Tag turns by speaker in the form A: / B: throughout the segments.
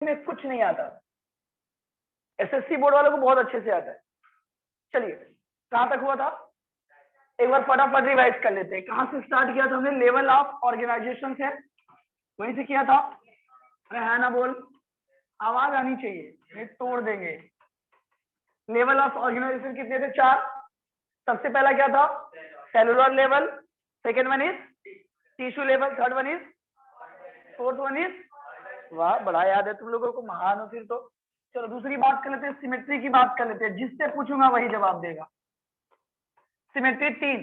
A: में कुछ नहीं आता, एसएससी बोर्ड वालों को बहुत अच्छे से आता है। चलिए कहां तक हुआ था, एक बार फटाफट रिवाइज कर लेते हैं। कहां से स्टार्ट किया था हमने, लेवल ऑफ ऑर्गेनाइजेशन है, वहीं से किया था। अरे है ना बोल, आवाज आनी चाहिए, नहीं तोड़ देंगे। लेवल ऑफ ऑर्गेनाइजेशन कितने थे, 4। सबसे पहला क्या था, cellular level, second one is tissue level, third one is, fourth one is, वाह बड़ा याद है तुम लोगों को, महान हो फिर तो। चलो दूसरी बात कर लेते हैं, सिमेट्री की बात कर लेते हैं, जिससे पूछूंगा वही जवाब देगा। सिमेट्री 3,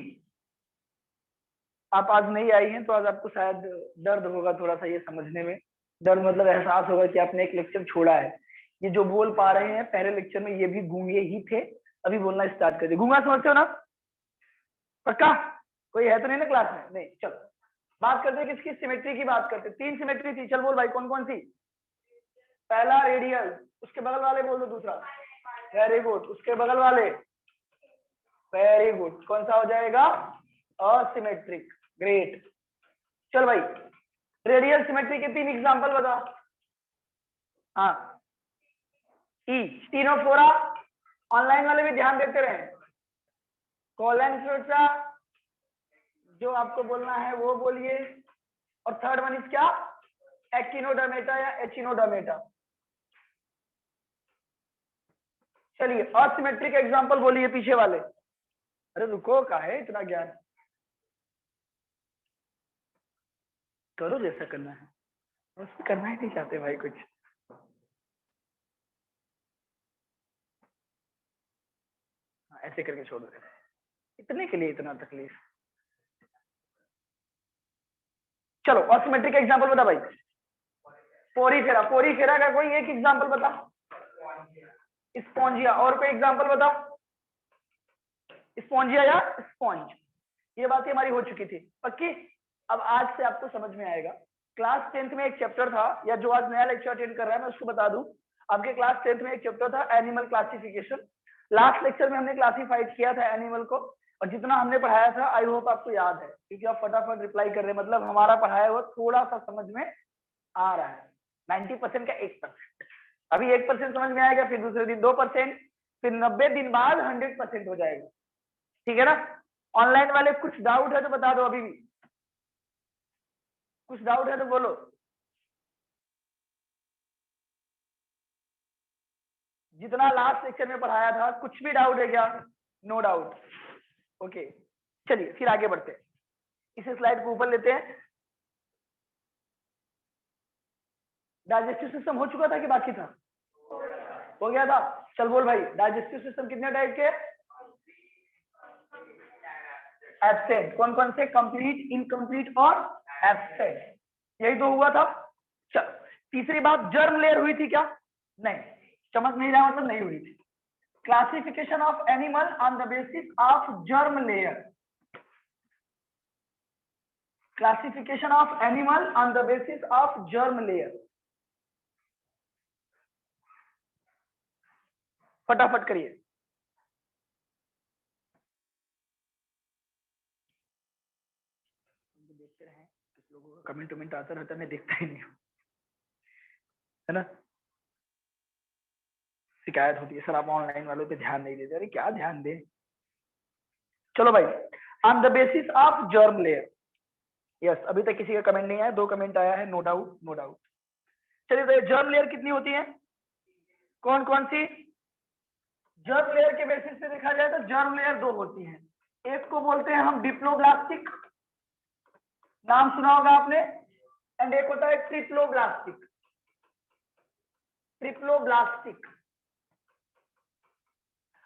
A: आप आज नहीं आई हैं तो आज आपको शायद दर्द होगा थोड़ा सा ये समझने में, दर्द मतलब एहसास होगा कि आपने एक लेक्चर छोड़ा है। ये जो बोल पा रहे हैं पहले लेक्चर में ये भी गूंगे ही थे, अभी बोलना स्टार्ट कर दिए। गूंगा समझते हो ना, पक्का? कोई है तो नहीं ना क्लास में? नहीं। चलो बात करते हैं किसकी, सिमेट्री की बात करते हैं। 3 सिमेट्री थी, चल बोल भाई कौन कौन सी। पहला रेडियल, उसके बगल वाले बोल दो दूसरा, वेरी गुड, उसके बगल वाले, वेरी गुड, कौन सा हो जाएगा, असिमेट्रिक, ग्रेट। चल भाई रेडियल सिमेट्री के 3 एग्जांपल बता। हाँ ई स्टीनोफोरा, ऑनलाइन वाले भी ध्यान देते रहे। कोलेंफ्लोरा, जो आपको बोलना है वो बोलिए। और थर्ड वन इज क्या, एक्टिनोडर्मेटा या एचिनोडर्मेटा। चलिए असिमेट्रिक एग्जांपल बोलिए पीछे वाले। अरे रुको, का है इतना ज्ञान, करो जैसा करना है, उसमें करना ही नहीं चाहते भाई कुछ। ऐसे करके छोड़ दे, इतने के लिए इतना तकलीफ। चलो असिमेट्रिक एग्जांपल बता भाई। पोरीफेरा, पोरीफेरा का कोई एक एग्जांपल बता। स्पॉन्जिया, और कोई एग्जांपल बता। स्पॉन्जिया या स्पॉन्ज, ये बातें हमारी हो चुकी थी, पक्की। अब आज से आपको समझ में आएगा। क्लास 10th में एक चैप्टर था, या जो आज नया लेक्चर अटेंड कर रहा है मैं उसको बता दूं, आपके क्लास 10th में एक चैप्टर था एनिमल क्लासिफिकेशन। लास्ट लेक्चर में हमने क्लासिफाइड किया था एनिमल को, और जितना हमने पढ़ाया था आई होप आपको याद है, क्योंकि आप फटाफट रिप्लाई कर रहे हैं, मतलब हमारा पढ़ाया हुआ थोड़ा सा समझ में आ रहा है। 90% का 1%, अभी 1% समझ में आएगा, फिर दूसरे दिन 2%, फिर 90 दिन बाद 100% हो जाएगा, ठीक है ना। ऑनलाइन वाले कुछ डाउट है तो बता दो, अभी भी कुछ डाउट है तो बोलो। जितना लास्ट लेक्चर में पढ़ाया था कुछ भी डाउट है क्या? No doubt, okay. चलिए फिर आगे बढ़ते हैं, इस स्लाइड को ऊपर लेते हैं। डाइजेस्टिव सिस्टम हो चुका था कि बाकी था? हो गया था। चल बोल भाई, डाइजेस्टिव सिस्टम कितने टाइप के? एब्सेंट, कौन कौन से? कंप्लीट, इनकम्प्लीट और एब्सेंट, यही तो हुआ था। चल तीसरी बात, जर्म लेयर हुई थी क्या? नहीं, चमक नहीं रहा मतलब नहीं हुई थी। Classification of animal on the basis of germ layer, classification of animal on the basis of germ layer. फटाफट करिए। देखते रहे, कुछ लोगों का कमेंट वमेंट आता रहता है, मैं देखता ही नहीं हूँ, है ना। शिकायत होती है सर आप ऑनलाइन वालों पे ध्यान नहीं देते। अरे क्या ध्यान दे। चलो भाई, on the basis of germ layer, yes, अभी तक किसी का कमेंट नहीं आया, 2 कमेंट आया है, नो डाउट नो डाउट। चलिए तो जर्म लेयर कितनी होती है, कौन कौन सी? जर्म लेयर के बेसिस पे देखा जाए तो जर्म लेयर 2 होती है। एक को बोलते हैं हम डिप्लोब्लास्टिक, नाम सुना होगा आपने, एंड एक होता है ट्रिप्लोब्लास्टिक। ट्रिप्लोब्लास्टिक,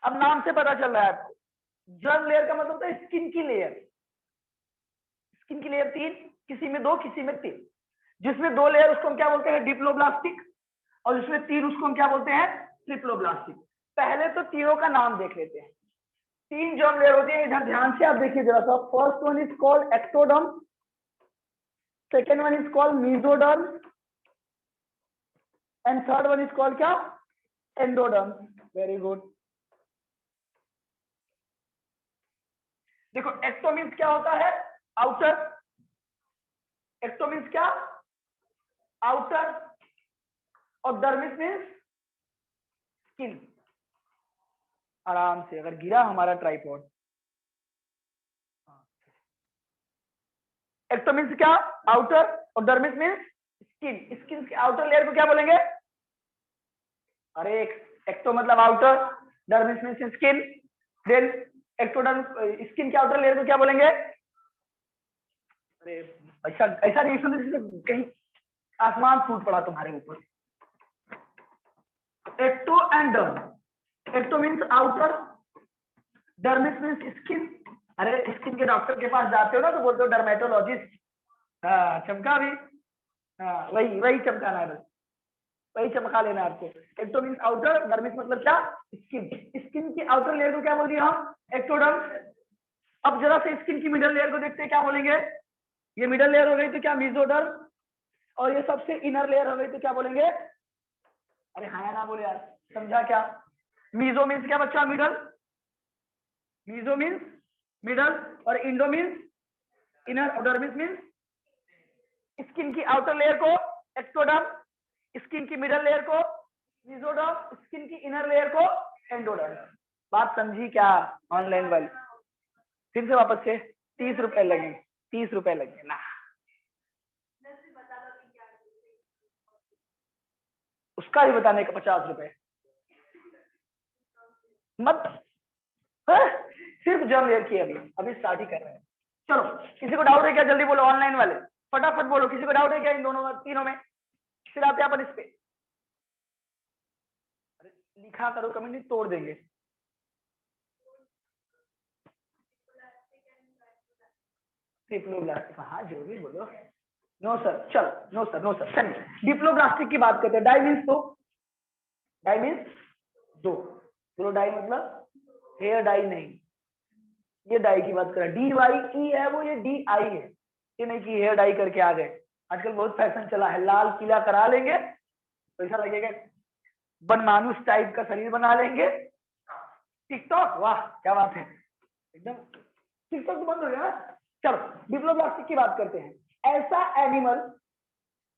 A: अब नाम से पता चल रहा है आपको, जर्म लेयर का मतलब होता है स्किन की लेयर। स्किन की लेयर 3, किसी में 2 किसी में 3, जिसमें 2 लेयर उसको हम क्या बोलते हैं, डिप्लोब्लास्टिक, और जिसमें 3 उसको हम क्या बोलते हैं, ट्रिप्लोब्लास्टिक। पहले तो तीनों का नाम देख लेते हैं। 3 जर्म लेयर होती है, इधर ध्यान से आप देखिए जरा सा। First one is called ectoderm, second one is called mesoderm, and third one is called क्या, एंडोडर्म। Very good. देखो एक्टो मीन्स क्या होता है, आउटर, एक्टो मीन्स क्या, आउटर, और डर्मिस मीन्स स्किन। आराम से अगर गिरा हमारा ट्राइपॉड। एक्टो मीन्स क्या, आउटर, और डर्मिस मीन्स स्किन। स्किन के आउटर लेयर को क्या बोलेंगे? अरे एक्टो मतलब outer, dermis means skin, then ectoderm, skin के आउटर लेयर को क्या बोलेंगे? अरे ऐसा ऐसा रिएक्शन जैसे कहीं आसमान फूट पड़ा तुम्हारे ऊपर। Ecto and derm. Ecto means outer, dermis means skin. अरे स्किन के डॉक्टर के पास जाते हो ना तो बोलते हो डर्मेटोलॉजिस्ट। हाँ चमका भी, हाँ वही वही चमकाना है, बस वही चमका लेना है आपको। एक्टो मीन्स आउटर, डर्मिस मतलब क्या, स्किन। स्किन की आउटर लेयर को क्या बोल दिया हम? एक्टोडर्म। अब जरा से स्किन की मिडल लेयर को देखते हैं, क्या बोलेंगे? ये मिडल लेयर हो गई तो क्या, मेसोडर्म। और ये सबसे इनर लेयर हो गई तो क्या बोलेंगे? अरे हाँ ना बोले यार, समझा क्या? मीजो मीन्स क्या बच्चा? मिडल। मीजो मीन्स मिडल, और इंडो मीन्स इनर, और डर्मिस मीन्स स्किन की आउटर लेयर को एक्टोडर्म, स्किन की मिडल लेयर को मेसोडर्म, स्किन की इनर लेयर को एंडोडर्म। बात समझी क्या ऑनलाइन वाली? फिर से वापस से 30 रुपए लगेंगे, 30 रुपए लगेंगे ना। उसका भी बताने का 50 रुपए मत। सिर्फ जर्म लेयर की अभी अभी स्टार्ट ही कर रहे हैं। चलो किसी को डाउट है क्या? जल्दी बोलो ऑनलाइन वाले, फटाफट बोलो, किसी को डाउट है क्या इन दोनों तीनों में? फिर आते हैं अपन इस पे। लिखा करो कमेंट, नहीं तोड़ देंगे। डिप्लोब्लास्टिक, हाँ जो भी बोलो। नो सर, चलो नो सर, नो सर, चलिए डिप्लोब्लास्टिक की बात करते हैं। डाई मीन्स दो, डाई मीन्स दो। बोलो डाई मतलब हेयर डाई नहीं, ये डाई की बात करें। डी वाई ई है वो, ये डी आई है। ये नहीं कि हेयर डाई करके आ गए। आजकल बहुत फैशन चला है, लाल पीला करा लेंगे तो ऐसा लगेगा बनमानुस टाइप का शरीर बना लेंगे। टिकटॉक, वाह क्या बात है, एकदम टिकटॉक तो बंद हो गया। चलो डिप्लोब्लास्टिक की बात करते हैं। ऐसा एनिमल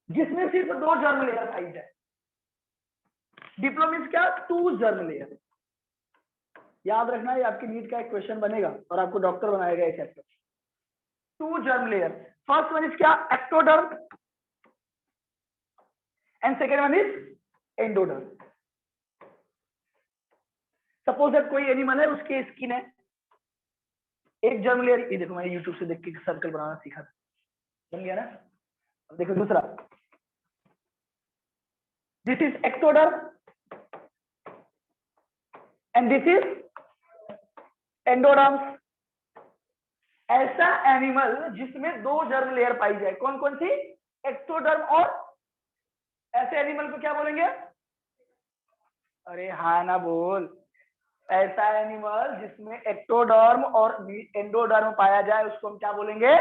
A: जिसमें सिर्फ 2 जर्म लेयर पाई जाए। डिप्लो मीन्स क्या? 2 जर्म लेयर। याद रखना ये आपकी नीट का एक क्वेश्चन बनेगा और आपको डॉक्टर बनाएगा ये chapter. 2 germ layer. First one is क्या? Ectoderm, and second one is endoderm. Suppose that कोई एनिमल है, उसके स्किन है, एक जर्म लेयर, ये देखो मैंने यूट्यूब से देख के सर्कल बनाना सीखा था, बन गया ना। अब देखो दूसरा, this is ectoderm and this is endoderm. ऐसा एनिमल जिसमें 2 जर्म लेयर पाई जाए, कौन कौन सी? एक्टोडर्म और, ऐसे एनिमल को क्या बोलेंगे? अरे हाँ ना बोल। ऐसा एनिमल जिसमें एक्टोडर्म और एंडोडर्म पाया जाए उसको हम क्या बोलेंगे?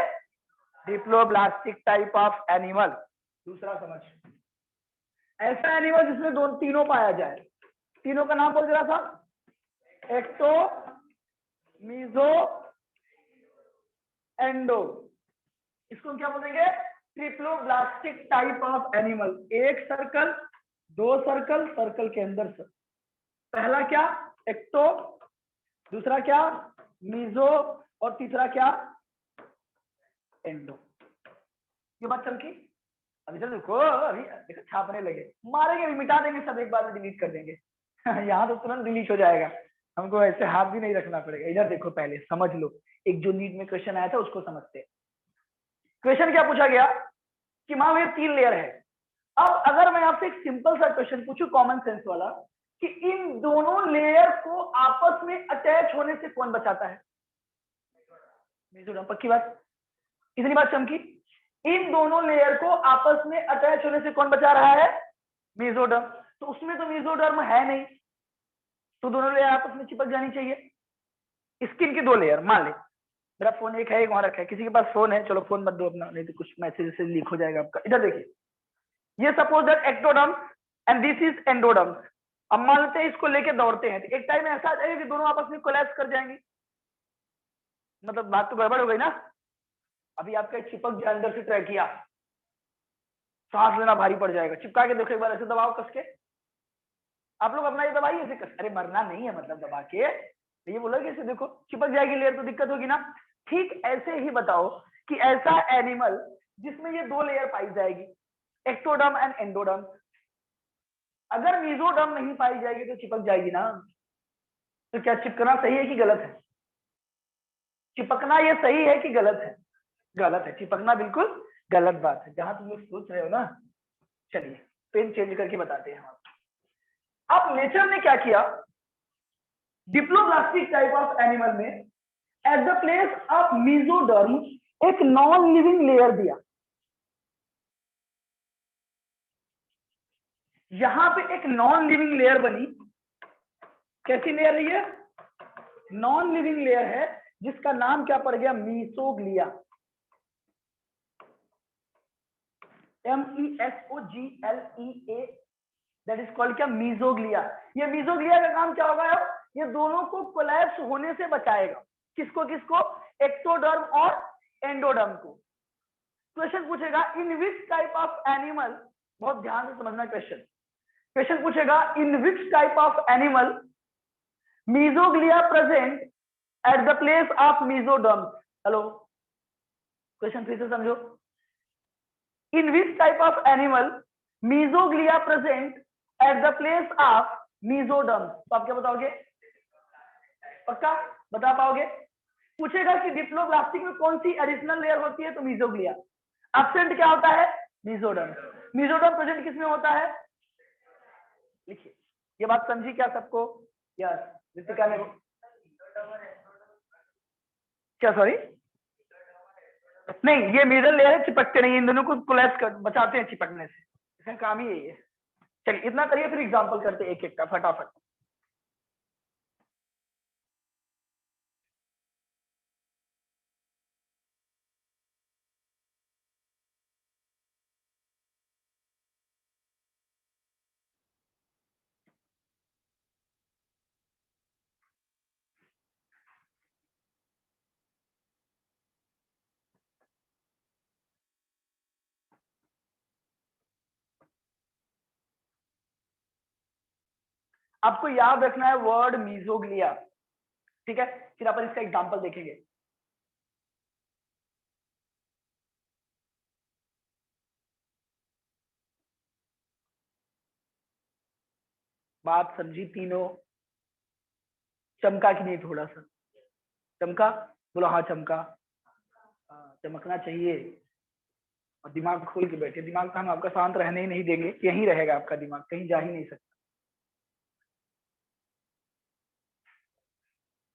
A: Diploblastic type of animal. दूसरा समझ, ऐसा एनिमल जिसमें दोनों तीनों पाया जाए। तीनों का नाम बोल रहा था, एक्टो, मीजो, एंडो। इसको हम क्या बोलेंगे? Triploblastic type of animal. एक सर्कल, 2 सर्कल, सर्कल के अंदर सर। पहला क्या? एक्टो, दूसरा क्या? मीजो, और तीसरा क्या? एंडो। ये बात चमकी। अभी चल देखो, अभी देखो छापने लगे, मारेंगे अभी, मिटा देंगे सब एक बार में, डिलीट कर देंगे। यहाँ तो तुरंत डिलीट हो जाएगा, हमको ऐसे हाथ भी नहीं रखना पड़ेगा। इधर देखो, पहले समझ लो, एक जो नीट में क्वेश्चन आया था उसको समझते हैं। क्वेश्चन क्या पूछा गया कि मान लो 3 लेयर है। अब अगर मैं आपसे एक सिंपल सा क्वेश्चन पूछूं कॉमन सेंस वाला, कि इन दोनों लेयर को आपस में अटैच होने से कौन बचाता है? मेसोडर्म। पक्की बात, इतनी बात चमकी। इन दोनों लेयर को आपस में अटैच होने से कौन बचा रहा है? मेसोडर्म। तो उसमें तो मेसोडर्म है नहीं, तो दोनों लेयर आपस में चिपक जानी चाहिए। स्किन की 2 लेयर, मान ले मेरा फोन एक है, एक वहां रखा है, किसी के पास फोन है, चलो फोन मत दो अपना, नहीं तो कुछ मैसेज से लीक हो जाएगा आपका। इधर देखिए, ये suppose that ectoderm and this is endoderm. अब मान लेते हैं इसको लेके दौड़ते हैं, तो एक टाइम ऐसा आ जाएगा कि दोनों आपस में कोलैप्स कर जाएंगे। मतलब बात तो गड़बड़ हो गई ना। अभी आपका चिपक गया अंदर से ट्रैकिया, सांस लेना भारी पड़ जाएगा। चिपका के देखो एक बार, ऐसे दबाओ कस के, आप लोग अपना ये दबाइए ऐसे कस, अरे मरना नहीं है मतलब दबा के, ये बोला कि ऐसे देखो चिपक जाएगी लेयर तो दिक्कत होगी ना। ठीक ऐसे ही बताओ कि ऐसा एनिमल जिसमें ये दो लेयर पाई जाएगी, एक्टोडर्म एंड एंडोडर्म, अगर मेसोडर्म नहीं पाई जाएगी तो चिपक जाएगी ना। तो क्या चिपकना सही है कि गलत है? चिपकना ये सही है कि गलत है? गलत है, चिपकना बिल्कुल गलत बात है, जहां तुम लोग सोच रहे हो ना। चलिए पेन चेंज करके बताते हैं हम। अब नेचर ने क्या किया, डिप्लोब्लास्टिक टाइप ऑफ एनिमल में eight the place of mesoderm एक नॉन लिविंग लेयर दिया। यहां पे एक नॉन लिविंग लेयर बनी। कैसी लेयर है ये? नॉन लिविंग लेयर है, जिसका नाम क्या पड़ गया? मीसोग्लिया। MESOGLEA, दैट इज कॉल्ड क्या? मीसोग्लिया। ये मीसोग्लिया का काम क्या होगा यार? ये दोनों को कोलैप्स होने से बचाएगा। किसको किसको? एक्टोडर्म और एंडोडर्म को। क्वेश्चन पूछेगा in which type of animal, बहुत ध्यान से समझना क्वेश्चन। क्वेश्चन पूछेगा in which type of animal mesoglea present at the place of mesoderm. Hello, question फिर से समझो। In which type of animal mesoglea present at the place of mesoderm. तो आप क्या बताओगे? पक्का बता पाओगे? पूछेगा कि डिप्लोब्लास्टिक में कौन सी एडिशनल लेयर होती है, तो मीसोग्लिया। एब्सेंट क्या होता है? मेसोडर्म। मेसोडर्म प्रेजेंट किसमें होता है? लिखिए, ये बात समझी क्या सबको? यस, रितिका ने क्या, सॉरी नहीं, ये मिडल लेयर है, चिपकते नहीं, इन दोनों को कोलैप्स कर बचाते हैं चिपकने से, इसका काम ही यही है। चलिए इतना करिए, फिर एग्जांपल करते हैं एक एक का फटाफट। आपको याद रखना है वर्ड मीसोग्लिया, ठीक है? फिर अपन इसका एग्जांपल देखेंगे। बात समझी तीनों? चमका कि नहीं? थोड़ा सा चमका, बोलो हाँ चमका। हाँ, चमकना चाहिए। और दिमाग खोल के बैठे, दिमाग का हम आपका शांत रहने ही नहीं देंगे, यहीं रहेगा आपका दिमाग, कहीं जा ही नहीं सकता।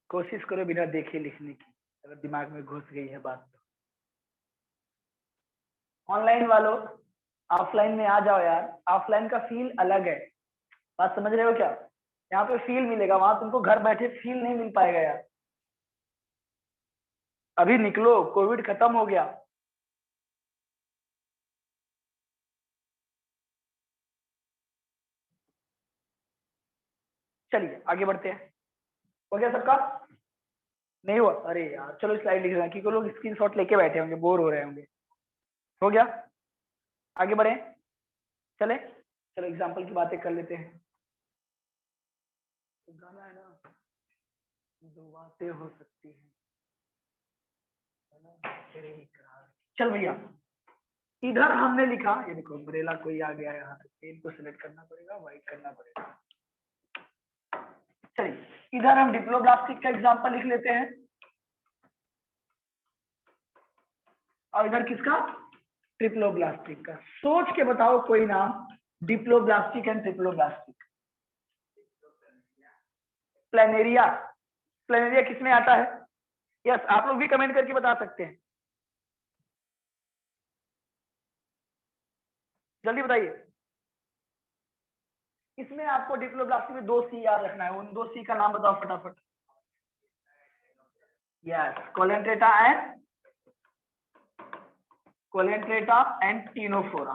A: कोशिश करो बिना देखे लिखने की, अगर दिमाग में घुस गई है बात तो। ऑनलाइन वालों ऑफलाइन में आ जाओ यार, ऑफलाइन का फील अलग है। बात समझ रहे हो क्या? यहाँ पे फील मिलेगा, वहां तुमको घर बैठे फील नहीं मिल पाएगा यार। अभी निकलो, कोविड खत्म हो गया। चलिए आगे बढ़ते हैं। हो गया सबका? नहीं हुआ? अरे यार चलो स्लाइड लिख रहे हैं, क्योंकि लोग स्क्रीनशॉट लेके बैठे होंगे, बोर हो रहे होंगे। हो गया? आगे बढ़े, चले चलो एग्जाम्पल की बातें कर लेते हैं। तो गाना है ना, दो बातें हो सकती हैं। चल भैया, इधर हमने लिखा, ये देखो अम्ब्रेला कोई आ गया, यहाँ पे पेन को सिलेक्ट करना पड़ेगा, व्हाइट करना पड़ेगा। चलिए इधर हम डिप्लोब्लास्टिक का एग्जांपल लिख लेते हैं, और इधर किसका? ट्रिप्लोब्लास्टिक का। सोच के बताओ कोई नाम, diploblastic and triploblastic. Planaria. Planaria किसमें आता है? यस, आप लोग भी कमेंट करके बता सकते हैं, जल्दी बताइए। इसमें आपको डिप्लोब्लास्टिक में 2 C याद रखना है, उन 2 C का नाम बताओ फटाफट। यस, कोलेंट्रेटा एंड टीनोफोरा,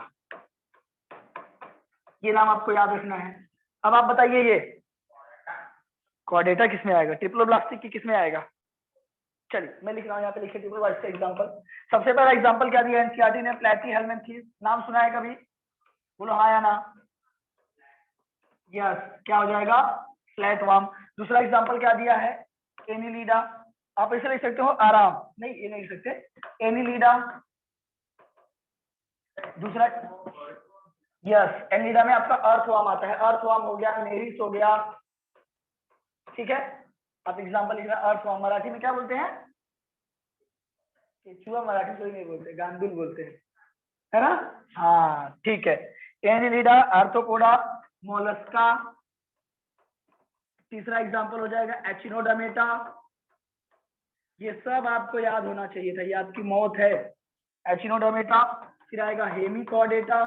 A: ये नाम आपको याद रखना है। अब आप बताइए ये कॉर्डेटा किसमें आएगा? ट्रिप्लोब्लास्टिक की किसमें आएगा? चलिए मैं लिख रहा हूँ यहाँ पे, लिखिए ट्रिप्लोब्लास्टिक एग्जांपल। सबसे पहला एग्जांपल क्या दिया एनसीईआरटी ने? प्लेटी हेलमिंथेस, नाम सुना है कभी? बोलो हाँ या ना। यस, क्या हो जाएगा, फ्लैट वार्म। दूसरा एग्जांपल क्या दिया है, एनिलीडा। आप ऐसे लिख सकते हो आराम, नहीं ये नहीं लिख सकते, एनिलीडा। दूसरा यस, एनिलीडा में आपका अर्थवार्म आता है, अर्थवार्म हो गया, नेरिस हो गया, ठीक है। आप एग्जांपल लिख रहे हैं अर्थवार्म, मराठी में क्या बोलते हैं, केचुआ मराठी कोई नहीं बोलते, गांडुल बोलते हैं, है ना। हाँ ठीक है, एनिलीडा, आर्थ्रोपोडा, मोलस्का। तीसरा एग्जांपल हो जाएगा एचिनोडर्मेटा। ये सब आपको याद होना चाहिए था, ये आपकी मौत है। एचिनोडर्मेटा, फिर आएगा हेमिकॉर्डेटा,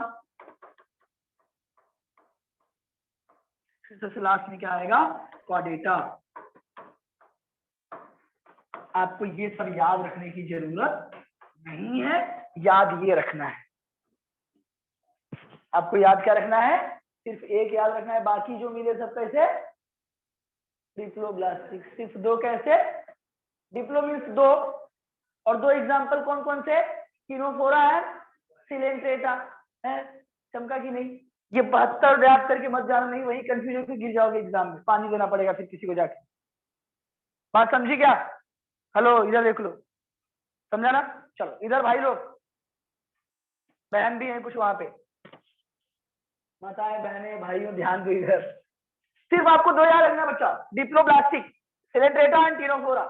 A: फिर सबसे लास्ट में क्या आएगा, कॉर्डेटा। आपको ये सब याद रखने की जरूरत नहीं है, याद ये रखना है, आपको याद क्या रखना है, सिर्फ एक याद रखना है, बाकी जो मिले सब कैसे, डिप्लोब्लास्टिक। सिर्फ दो कैसे, डिप्लो मीन्स दो, और दो एग्जांपल कौन कौन से, किनोफोरा है, सिलेंट्रेटा है। चमका कि नहीं, ये 72 याद करके मत जाना, नहीं वही कंफ्यूज होकर गिर जाओगे एग्जाम में, पानी देना पड़ेगा फिर किसी को जाके। बात समझी क्या, हेलो इधर देख लो, समझा ना। चलो इधर भाई लोग, बहन भी है कुछ वहां पे, माताएं बहनें भाइयों ध्यान दो इधर। सिर्फ आपको दो याद रखना बच्चा, डिप्लोब्लास्टिक, सिलेंट्रेटा एंड किनोफोरा,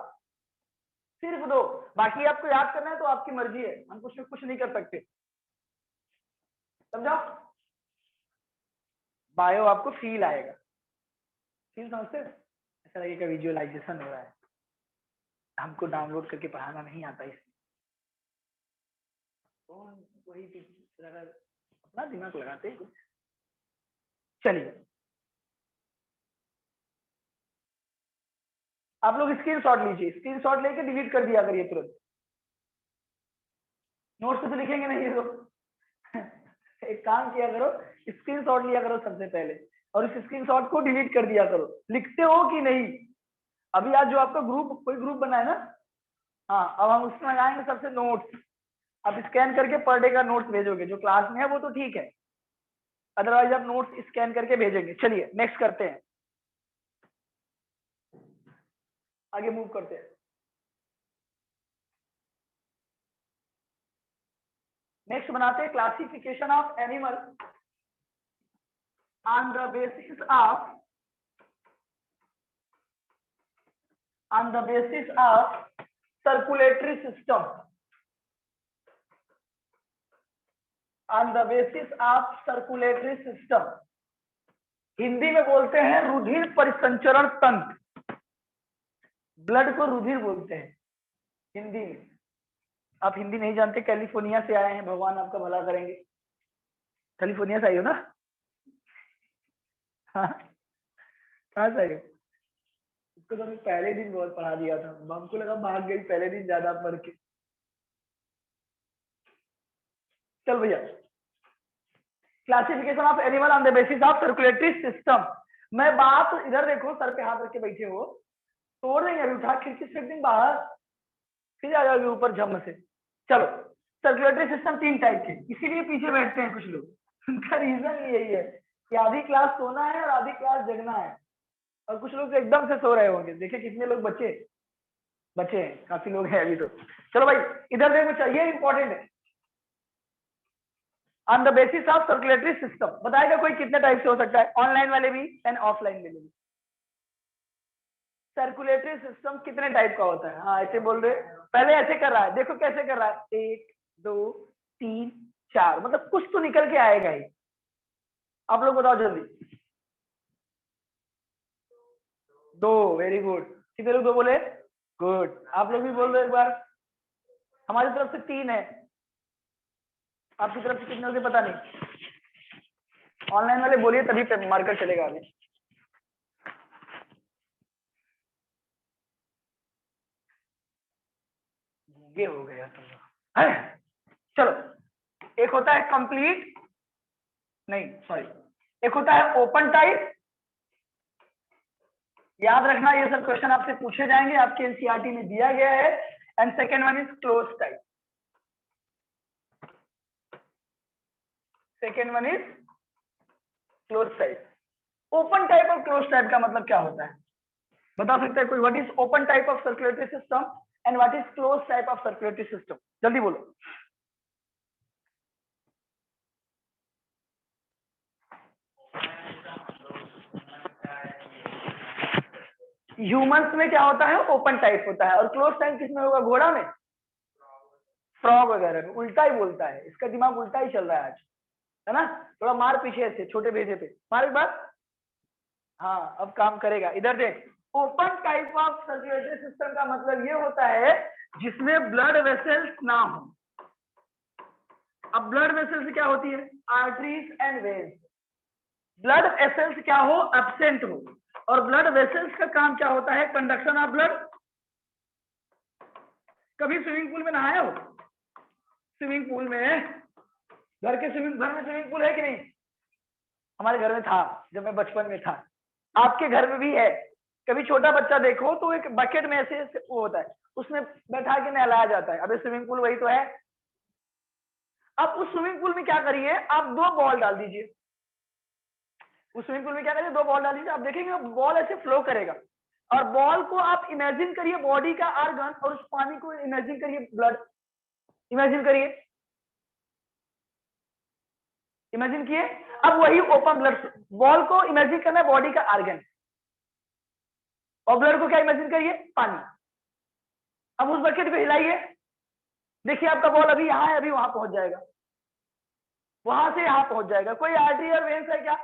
A: सिर्फ दो। बाकी आपको याद करना है तो आपकी मर्जी है, हम कुछ नहीं कर सकते, समझा। बायो आपको फील आएगा, फील समझते हैं? ऐसा लगेगा विजुअलाइजेशन हो रहा है, हमको डाउनलोड करके पढ़ाना नहीं आता इसलिए, तो वही अपना दिमाग लगाते हैं कुछ। चलिए आप लोग स्क्रीनशॉट लीजिए, स्क्रीनशॉट लेके डिलीट कर दिया करिए तुरंत, नोट्स तो लिखेंगे नहीं ये लोग। एक काम किया करो, स्क्रीनशॉट लिया करो सबसे पहले, और इस स्क्रीनशॉट को डिलीट कर दिया करो। लिखते हो कि नहीं, अभी आज जो आपका ग्रुप, कोई ग्रुप बना है ना, हाँ अब हम उसमें लगाएंगे सबसे नोट्स, आप स्कैन करके पर डे का नोट्स भेजोगे, जो क्लास में है वो तो ठीक है, अदरवाइज आप नोट्स स्कैन करके भेजेंगे। चलिए नेक्स्ट करते हैं, आगे मूव करते हैं। नेक्स्ट बनाते हैं classification of animal on the basis of circulatory system, on the basis of circulatory system. Hindi में बोलते हैं रुधिर परिसंचरण तंत्र, ब्लड को रुधिर बोलते हैं हिंदी में। आप हिंदी नहीं जानते, कैलिफोर्निया से आए हैं, भगवान आपका भला करेंगे, कैलिफोर्निया से आई हो ना, हाँ कहाँ से आई हो, उसको तो पहले दिन बहुत पढ़ा दिया था, हमको लगा भाग गई पहले दिन ज्यादा पढ़ के। चल भैया, classification of animal on the basis of circulatory system. मैं बात इधर देखो, सर पे हाथ रख के बैठे हो, तोड़ देंगे अभी, उठा खिड़की से एकदम बाहर, फिर आ जाओगे ऊपर झम से। चलो, सर्कुलेटरी सिस्टम तीन टाइप के, इसीलिए पीछे बैठते हैं कुछ लोग, उनका रीजन यही है कि आधी क्लास सोना है और आधी क्लास जगना है, और कुछ लोग एकदम से सो रहे होंगे। देखिए कितने लोग बचे बचे हैं, काफी लोग हैं अभी तो। चलो भाई इधर देखो, चाहिए इंपॉर्टेंट है, on the basis of circulatory system. बताएगा कोई कितने टाइप से हो सकता है, ऑनलाइन वाले भी एंड ऑफलाइन वाले भी। सर्कुलेटरी सिस्टम कितने टाइप का होता है, हाँ ऐसे बोल रहे, पहले ऐसे कर रहा है, देखो कैसे कर रहा है, 1 2 3 4, मतलब कुछ तो निकल के आएगा ही। आप लोग बताओ जल्दी, 2, वेरी गुड। कितने लोग 2 बोले, गुड। आप लोग भी बोल दो एक बार, हमारी तरफ से 3 है, आपकी तरफ से कितने होंगे पता नहीं, ऑनलाइन वाले बोलिए तभी मार्कर चलेगा अभी। ये हो गया तुम लोग, चलो। एक होता है कंप्लीट, नहीं सॉरी, एक होता है ओपन टाइप, याद रखना ये सब क्वेश्चन आपसे पूछे जाएंगे, आपके एनसीईआरटी में दिया गया है। And second one is close type, second one is close type. Open type और क्लोज टाइप का मतलब क्या होता है, बता सकते हैं कोई? What is open type of circulatory system and what is close type of circulatory system? जल्दी बोलो। ह्यूमंस में क्या होता है, ओपन टाइप होता है, और क्लोज टाइप किसमें होगा, घोड़ा में, फ्रॉग वगैरह में। उल्टा ही बोलता है, इसका दिमाग उल्टा ही चल रहा है आज, है ना? थोड़ा मार पीछे से छोटे भेजे पे मार एक बार। हाँ अब काम करेगा। इधर देख, open type of circulatory system का मतलब ये होता है जिसमें ब्लड वेसल्स ना हो। अब ब्लड वेसल्स क्या होती है, arteries and veins. Blood vessels क्या हो, एब्सेंट हो, और ब्लड वेसल्स का काम क्या होता है, कंडक्शन ऑफ ब्लड। कभी स्विमिंग पूल में नहाया हो? स्विमिंग पूल में, घर में स्विमिंग पूल है कि नहीं? हमारे घर में था जब मैं बचपन में था, आपके घर में भी है। कभी छोटा बच्चा देखो तो एक बकेट में ऐसे वो होता है, उसमें बैठा के नहलाया जाता है। अबे स्विमिंग पूल वही तो है। अब उस स्विमिंग पूल में क्या करिए, आप 2 बॉल डाल दीजिए। उस स्विमिंग पूल में क्या करिए, 2 बॉल डाल दीजिए। आप देखेंगे बॉल ऐसे फ्लो करेगा, और बॉल को आप इमेजिन करिए बॉडी का ऑर्गन, और उस पानी को इमेजिन करिए ब्लड। इमेजिन करिए, इमेजिन किए। अब वही ओपन ब्लड, बॉल को इमेजिन करना है बॉडी का ऑर्गन, और ब्लड को क्या इमेजिन करिए, पानी। अब उस बकेट को हिलाइए, देखिए आपका बॉल अभी यहाँ है, अभी वहां पहुंच जाएगा, वहां से यहाँ पहुंच जाएगा। कोई आर्टरी और वेन्स है क्या?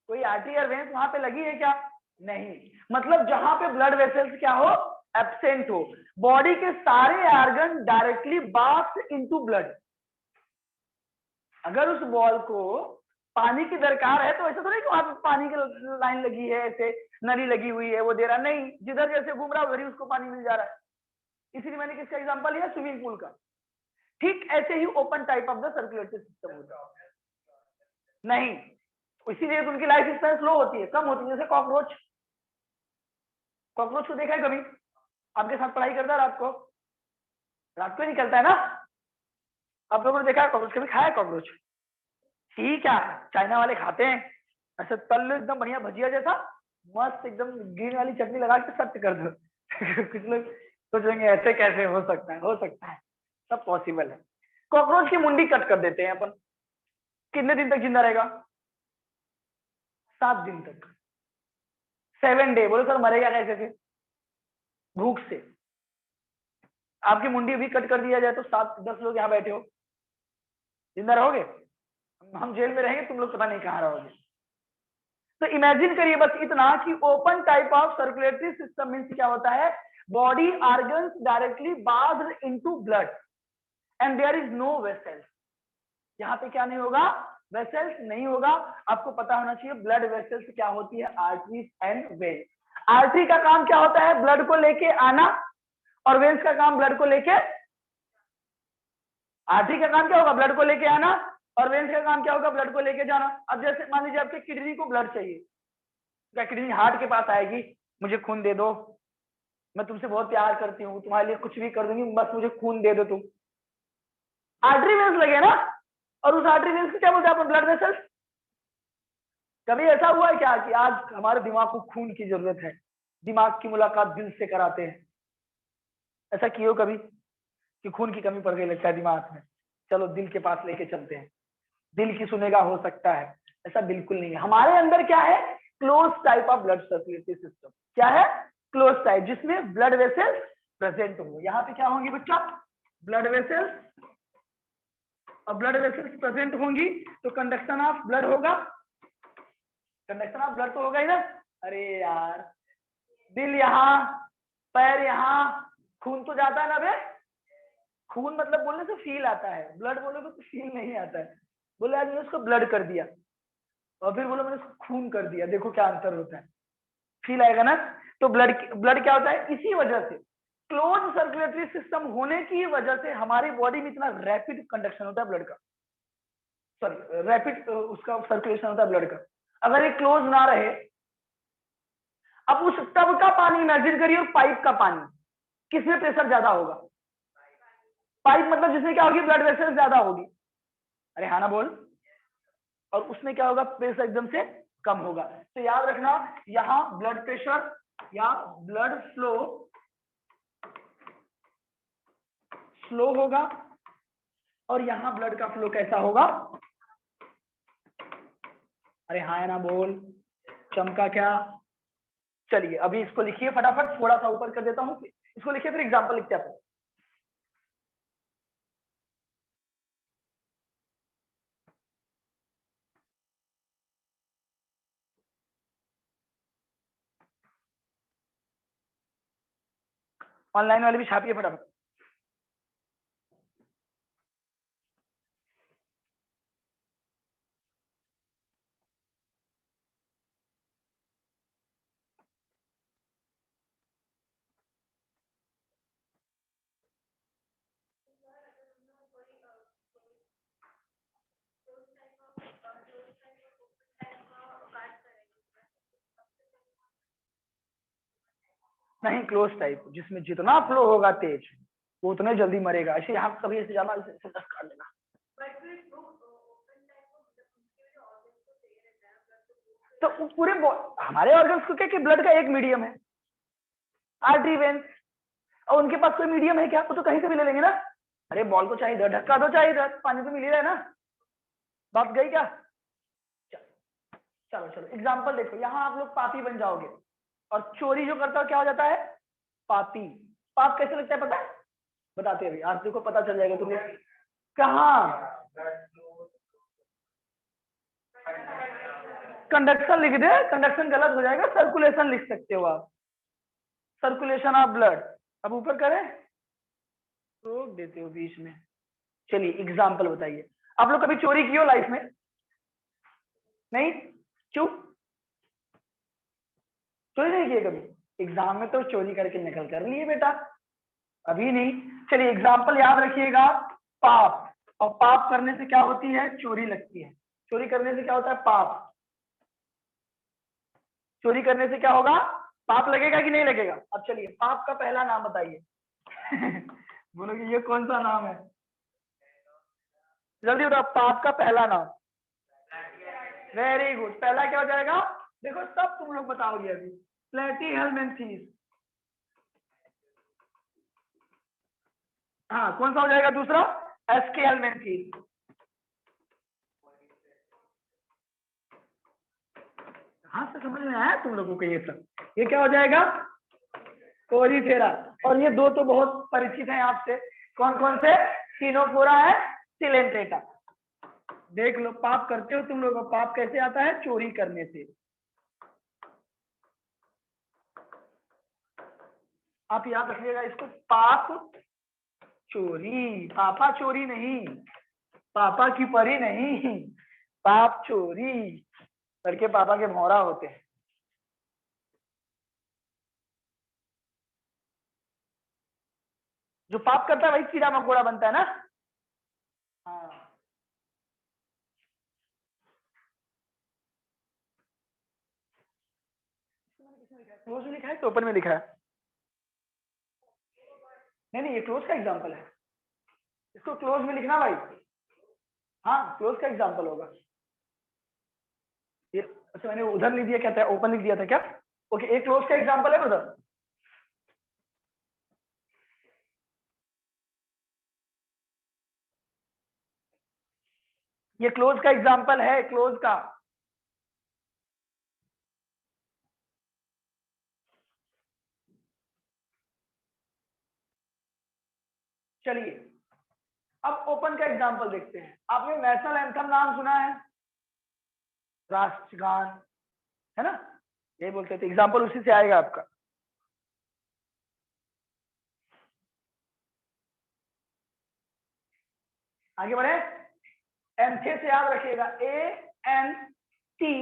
A: कोई आर्टरी और वेन्स वहां पे लगी है क्या? नहीं। मतलब जहां पे ब्लड वेसल्स क्या हो, एब्सेंट हो, बॉडी के सारे organ directly bath into blood. अगर उस बॉल को पानी की दरकार है तो ऐसा तो नहीं कि वहां पे पानी की लाइन लगी है, ऐसे नली लगी हुई है वो दे रहा, नहीं, जिधर जैसे घूम रहा है उधर ही उसको पानी मिल जा रहा है। इसीलिए मैंने किसका एग्जांपल लिया, स्विमिंग पूल का। ठीक ऐसे ही open type of the circulatory system होता है। नहीं, इसीलिए तो उनकी लाइफ स्पैन स्लो होती है, कम होती है। जैसे कॉकरोच, कॉकरोच को देखा है कभी? आपके साथ पढ़ाई करता है रात को, रात को ही निकलता है ना? आप लोगों ने देखा है कॉकरोच? कभी खाया है कॉकरोच? ठीक है, चाइना वाले खाते हैं, ऐसे तल लो एकदम बढ़िया भजिया जैसा, मस्त एकदम ग्रीन वाली चटनी लगा के सट कर दो। कुछ लोग सोचेंगे ऐसे कैसे हो सकता है, हो सकता है, सब पॉसिबल है। कॉकरोच की मुंडी कट कर देते हैं अपन, कितने दिन तक जिंदा रहेगा? 7 दिन तक, 7 डे। बोलो सर मरेगा कैसे से? भूख से। आपकी मुंडी भी कट कर दिया जाए तो 7-10 लोग यहाँ बैठे हो, जिंदा रहोगे? हम जेल में रहेंगे, तुम लोग पता नहीं कहाँ रहोगे। तो इमेजिन करिए बस इतना कि open type of circulatory system means क्या होता है, body organs directly bathed into blood and there is no vessels. यहाँ पे क्या नहीं होगा, वेसल्स नहीं होगा। आपको पता होना चाहिए ब्लड वेसल्स क्या होती है, आर्टरीज एंड वेन्स। आर्टरी का काम क्या होता है, ब्लड को लेके आना, और वेन्स का काम ब्लड को लेके, आर्टरी का काम क्या होगा, ब्लड को लेके आना, और वेन्स का काम क्या होगा, ब्लड को लेके जाना। अब जैसे मान लीजिए आपके किडनी को ब्लड चाहिए, क्या किडनी हार्ट के पास आएगी, मुझे खून दे दो, मैं तुमसे बहुत प्यार करती हूँ, तुम्हारे लिए कुछ भी कर दूंगी, बस मुझे खून दे दो तुम। आर्टरी वेन्स लगे ना, और उस आर्टरी वेन्स को क्या बोलते हैं अपन, ब्लड वेसल्स। कभी ऐसा हुआ है क्या कि आज हमारे दिमाग को खून की जरूरत है, दिमाग की मुलाकात दिल से कराते हैं? ऐसा किए हो कभी कि खून की कमी पड़ गई, लगता है दिमाग में, चलो दिल के पास लेके चलते हैं, दिल की सुनेगा हो सकता है? ऐसा बिल्कुल नहीं है। हमारे अंदर क्या है, close type of blood circulatory system. क्या है, क्लोज टाइप, जिसमें ब्लड वेसल्स प्रेजेंट हो। यहाँ पे क्या होंगी बच्चा, ब्लड वेसल्स, और ब्लड वेसल्स प्रेजेंट होंगी तो कंडक्शन ऑफ ब्लड होगा। कंडक्शन ऑफ ब्लड तो होगा ही ना। अरे यार, दिल यहाँ, पैर यहाँ, खून तो जाता है ना बे। खून मतलब बोलने से फील आता है, ब्लड बोलोगे तो फील नहीं आता है। बोले आज मैंने उसको ब्लड कर दिया, और फिर बोलो मैंने उसको खून कर दिया, देखो क्या अंतर होता है, फील आएगा ना। तो ब्लड, ब्लड क्या होता है, इसी वजह से क्लोज सर्कुलेटरी सिस्टम होने की वजह से हमारी बॉडी में इतना रैपिड कंडक्शन होता है ब्लड का, सॉरी रैपिड उसका सर्कुलेशन होता है ब्लड का। अगर ये क्लोज ना रहे, अब उस टब का पानी इमेजिन करिए और पाइप का पानी, किसमें प्रेशर ज्यादा होगा? पाइप मतलब जिसमें क्या होगी, ब्लड वेसल्स ज्यादा होगी। अरे हाँ ना बोल, और उसमें क्या होगा, प्रेशर एकदम से कम होगा। तो याद रखना, यहाँ ब्लड प्रेशर या ब्लड फ्लो स्लो होगा और यहाँ ब्लड का फ्लो कैसा होगा। अरे हाँ है ना, बोल चमका क्या। चलिए अभी इसको लिखिए फटाफट, थोड़ा सा ऊपर कर देता हूँ, इसको लिखिए फिर एग्जांपल लिखते हैं। ऑनलाइन वाले भी छापिए फटाफट। नहीं, क्लोज टाइप जिसमें जितना फ्लो होगा तेज वो उतने जल्दी मरेगा। ऐसे यहाँ कभी ऐसे जाना, ऐसे 10 काट लेना। तो पूरे हमारे ऑर्गन्स को क्या कि ब्लड का एक मीडियम है, आर्टरी वेन्स, और उनके पास कोई मीडियम है क्या, वो तो कहीं से भी ले लेंगे ना। अरे बॉल को चाहिए ढक्का दो, चाहिए पानी तो मिल ही रहा है ना, बात गई क्या। चलो चलो एग्जाम्पल देखो, यहाँ आप लोग पापी बन जाओगे और चोरी जो करता है क्या हो जाता है, पापी। पाप कैसे लगता है पता है, बताते अभी, आज देखो पता चल जाएगा तुम्हें। कहाँ कंडक्शन लिख दे, कंडक्शन गलत हो जाएगा, सर्कुलेशन लिख सकते हो आप, सर्कुलेशन ऑफ ब्लड। अब ऊपर करें, रोक देते हो बीच में। चलिए एग्जाम्पल बताइए, आप लोग कभी चोरी की हो लाइफ में, नहीं, क्यों चोरी नहीं किए कभी। एग्जाम में तो चोरी करके निकल कर लिए बेटा, अभी नहीं। चलिए एग्जाम्पल याद रखिएगा, पाप, और पाप करने से क्या होती है, चोरी लगती है। चोरी करने से क्या होता है, पाप। चोरी करने से क्या होगा, पाप लगेगा कि नहीं लगेगा। अब चलिए पाप का पहला नाम बताइए। बोलोगे ये कौन सा नाम है, जल्दी बताओ, पाप का पहला नाम। वेरी गुड, पहला क्या हो जाएगा, देखो सब तुम लोग बताओगे अभी, प्लेटिहेल्मिन्थेस। हाँ कौन सा हो जाएगा दूसरा, एस्केल्मिन्थेस। हाँ से समझ में आया तुम लोगों को ये सब, ये क्या हो जाएगा, कोरीफेरा। और ये दो तो बहुत परिचित हैं आपसे, कौन कौन से, सीनोफोरा है, सिलेंट्रेटा। देख लो पाप करते हो तुम लोग, पाप कैसे आता है, चोरी करने से। आप याद रखिएगा इसको, पाप चोरी, पापा चोरी नहीं, पापा की परी नहीं, पाप चोरी करके पापा के भौरा होते हैं। जो पाप करता है वही कीड़ा मकोड़ा बनता है ना। हाँ क्लोज में लिखा है तो ओपन में लिखा है, नहीं नहीं ये क्लोज का एग्जांपल है, इसको क्लोज में लिखना भाई। हाँ क्लोज का एग्जांपल होगा ये। अच्छा मैंने उधर लिख दिया क्या था, ओपन लिख दिया था क्या। ओके एक क्लोज का एग्जांपल है उधर। ये क्लोज का एग्जांपल है, क्लोज का। चलिए अब ओपन का एग्जांपल देखते हैं। आपने नेशनल एंथम नाम सुना है, राष्ट्रगान, है ना, यही बोलते थे, एग्जांपल उसी से आएगा आपका। आगे बढ़े, एंथे से याद रखिएगा, ANTHE,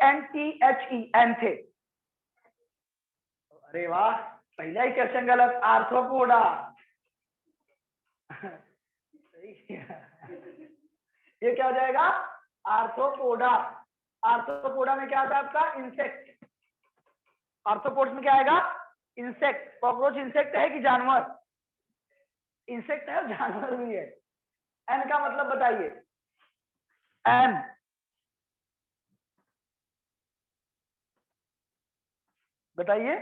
A: ANTHE, एंथे। अरे वाह, पहला ही क्वेश्चन गलत, आर्थ्रोपोडा। ये क्या हो जाएगा, आर्थ्रोपोडा। आर्थ्रोपोडा में क्या आता है आपका, इंसेक्ट। आर्थ्रोपोड्स में क्या आएगा, इंसेक्ट। कॉकरोच इंसेक्ट है कि जानवर, इंसेक्ट है और जानवर भी है। एन का मतलब बताइए, एन बताइए।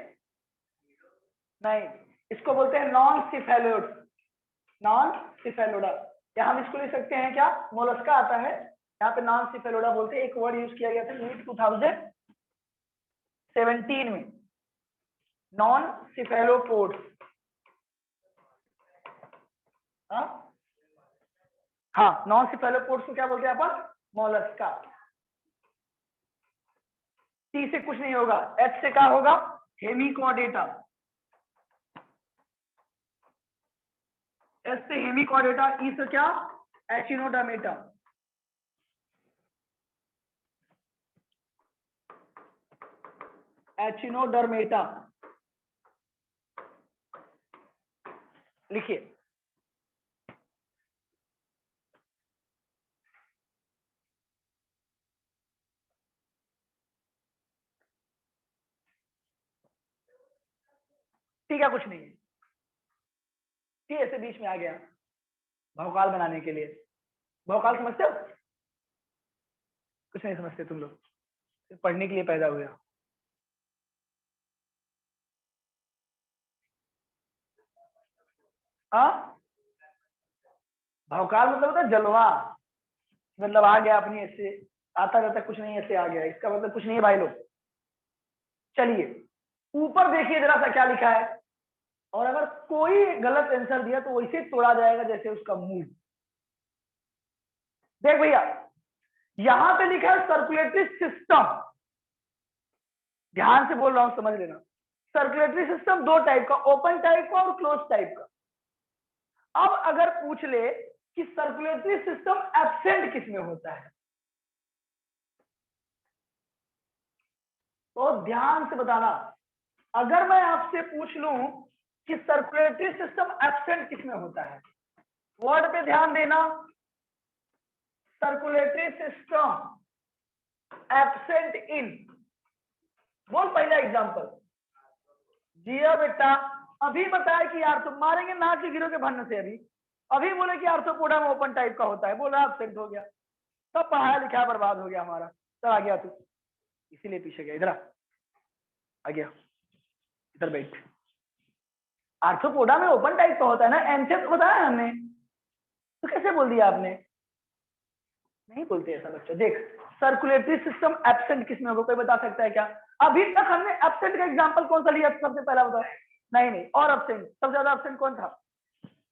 A: नहीं, इसको बोलते हैं नॉन सिफेलोड, नॉन सिफेलोडा। या हम इसको ले सकते हैं क्या, मोलस्का आता है, यहाँ पे नॉन सिफेलोडा बोलते हैं। एक वर्ड यूज किया गया था नीट 2017 में, नॉन सिफेलोपोड। हाँ, नॉन सिफेलोपोड्स को क्या बोलते हैं अपन, मोलस्का। टी से कुछ नहीं होगा, एच से क्या होगा, हेमिकॉर्डेटा। एस से हेमिकॉर्डेटा, ई से क्या, एचिनोडर्मेटा। एचिनोडर्मेटा लिखिए। ठीक है, कुछ नहीं है, ठीक है, ऐसे बीच में आ गया भौकाल बनाने के लिए। भौकाल समझते हो, कुछ नहीं समझते तुम लोग, सिर्फ पढ़ने के लिए पैदा हुए हो। हाँ, भौकाल मतलब होता है जलवा, मतलब आ गया अपनी ऐसे, आता रहता कुछ नहीं, ऐसे आ गया, इसका मतलब कुछ नहीं है भाई लोग। चलिए ऊपर देखिए जरा सा क्या लिखा है, और अगर कोई गलत आंसर दिया तो वैसे तोड़ा जाएगा जैसे उसका मूड। देख भैया, यहां पे लिखा है सर्कुलेटरी सिस्टम, ध्यान से बोल रहा हूं, समझ लेना। सर्कुलेटरी सिस्टम दो टाइप का, ओपन टाइप का और क्लोज टाइप का। अब अगर पूछ ले कि सर्कुलेटरी सिस्टम एब्सेंट किसमें होता है, तो ध्यान से बताना। अगर मैं आपसे पूछ लूं कि सर्कुलेटरी सिस्टम एब्सेंट किसमें होता है, वर्ड पे ध्यान देना, सर्कुलेटरी सिस्टम एब्सेंट इन, बोल पहला एग्जांपल। जिया बेटा, अभी बताया कि यार तुम मारेंगे नाक के गिरो के भन्न से, अभी अभी बोले कि आर्थ्रोपोडा में ओपन टाइप का होता है, बोला एब्सेंट हो गया, सब पढ़ाया लिखा बर्बाद हो गया हमारा। तो आ गया तू, इसीलिए पीछे गया, इधर आ गया, इधर बैठ। आर्थ्रोपोडा में ओपन टाइप का होता है ना, एंसेट बताया हमने, तो कैसे बोल दिया आपने, नहीं बोलते ऐसा बच्चा। देख, सर्कुलेटरी सिस्टम एब्सेंट किसमें होगा, कोई बता सकता है क्या? अभी तक हमने एब्सेंट का एग्जांपल कौन सा लिया सबसे पहला, बताओ। नहीं नहीं, और एब्सेंट, सबसे ज्यादा एब्सेंट कौन था?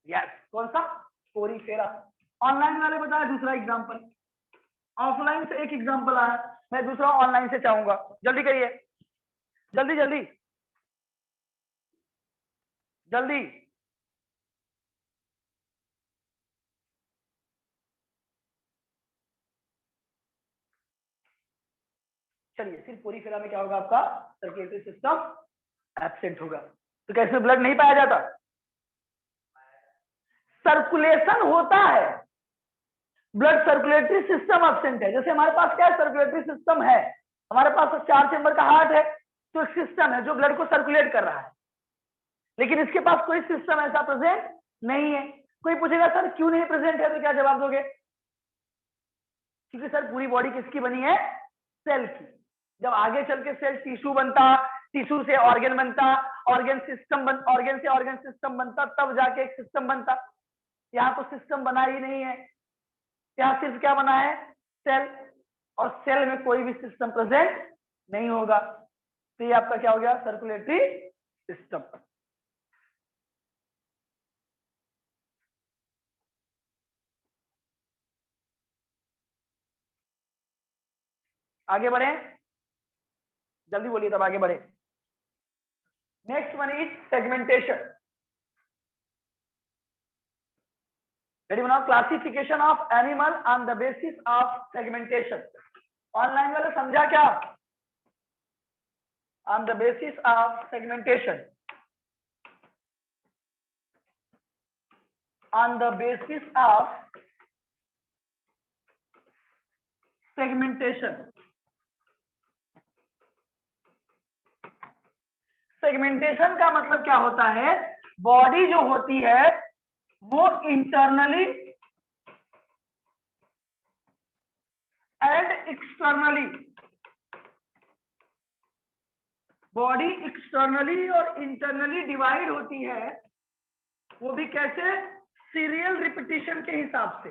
A: यस, कौन सा? पोरीफेरा। ऑनलाइन वाले बताया दूसरा एग्जांपल, ऑफलाइन से एक एग्जांपल आया, मैं दूसरा ऑनलाइन से चाहूंगा, जल्दी करिए, जल्दी जल्दी जल्दी। चलिए, सिर्फ पोरीफेरा में क्या होगा आपका, सर्कुलेटरी सिस्टम एब्सेंट होगा। तो क्या इसमें ब्लड नहीं पाया जाता? सर्कुलेशन होता है, ब्लड सर्कुलेटरी सिस्टम एब्सेंट है। जैसे हमारे पास क्या है, सर्कुलेटरी सिस्टम है, हमारे पास 4 चेंबर का हार्ट है, तो एक सिस्टम है जो ब्लड को सर्कुलेट कर रहा है, लेकिन इसके पास कोई सिस्टम ऐसा प्रेजेंट नहीं है। कोई पूछेगा सर क्यों नहीं प्रेजेंट है, तो क्या जवाब दोगे? क्योंकि सर पूरी बॉडी किसकी बनी है, सेल की। जब आगे चल के सेल टिश्यू बनता, टिश्यू से ऑर्गन बनता, ऑर्गन सिस्टम ऑर्गन से ऑर्गन सिस्टम बनता, तब जाके एक सिस्टम बनता। यहाँ तो सिस्टम बना ही नहीं है, यहाँ सिर्फ क्या बना है, सेल, और सेल में कोई भी सिस्टम प्रेजेंट नहीं होगा। तो ये आपका क्या हो गया, सर्कुलेटरी सिस्टम। आगे बढ़े, जल्दी बोलिए तब आगे बढ़े। Next one is segmentation. Ready बनाओ, classification of animal on the basis of segmentation. Online वाले समझा क्या? On the basis of segmentation, on the basis of segmentation. Segmentation का मतलब क्या होता है, बॉडी जो होती है वो इंटरनली एक्सटर्नली, बॉडी एक्सटर्नली और इंटरनली डिवाइड होती है, वो भी कैसे? सीरियल रिपीटिशन के हिसाब से।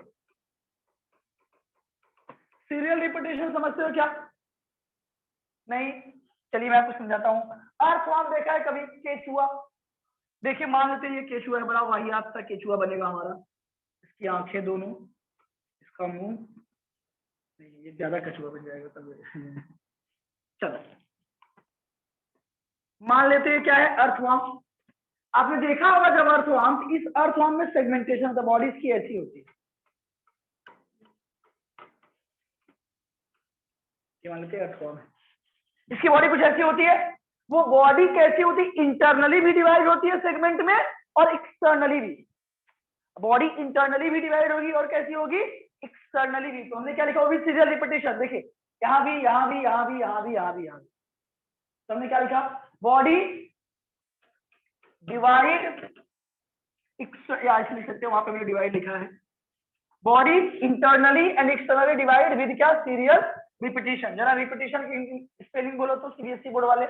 A: सीरियल रिपीटिशन समझते हो क्या? नहीं, चलिए मैं आपको समझाता हूँ। अर्थवर्म देखा है कभी? केचुआ। देखिए मान लेते हैं ये केचुआ है, बड़ा वाहियात सा केचुआ बनेगा हमारा। इसकी आंखें दोनों, इसका मुंह, ये ज्यादा कछुआ बन जाएगा तब। चलो मान लेते हैं क्या है? अर्थवर्म। आपने देखा होगा जब अर्थवर्म, इस अर्थवर्म में सेगमेंटेशन होता है, बॉडी इसकी ऐसी होती है। मान लेते हैं अर्थवर्म है, इसकी बॉडी कुछ ऐसी होती है। वो बॉडी कैसी होती है? इंटरनली भी डिवाइड होती है सेगमेंट में और एक्सटर्नली भी। बॉडी इंटरनली भी डिवाइड होगी और कैसी होगी? एक्सटर्नली भी। तो हमने क्या लिखा? वो भी सीरियल रिपीटेशन। देखिए यहाँ भी, यहाँ भी, यहाँ भी, यहाँ भी, यहाँ भी, यहाँ भी। तो हमने क्या लिखा? बॉडी डिवाइड, या ऐसे लिख सकते हो, वहां पे मैंने डिवाइड लिखा है। Body internally and externally divide with क्या? Serial repetition. जरा रिपीटिशन की स्पेलिंग बोलो तो सीबीएसई बोर्ड वाले।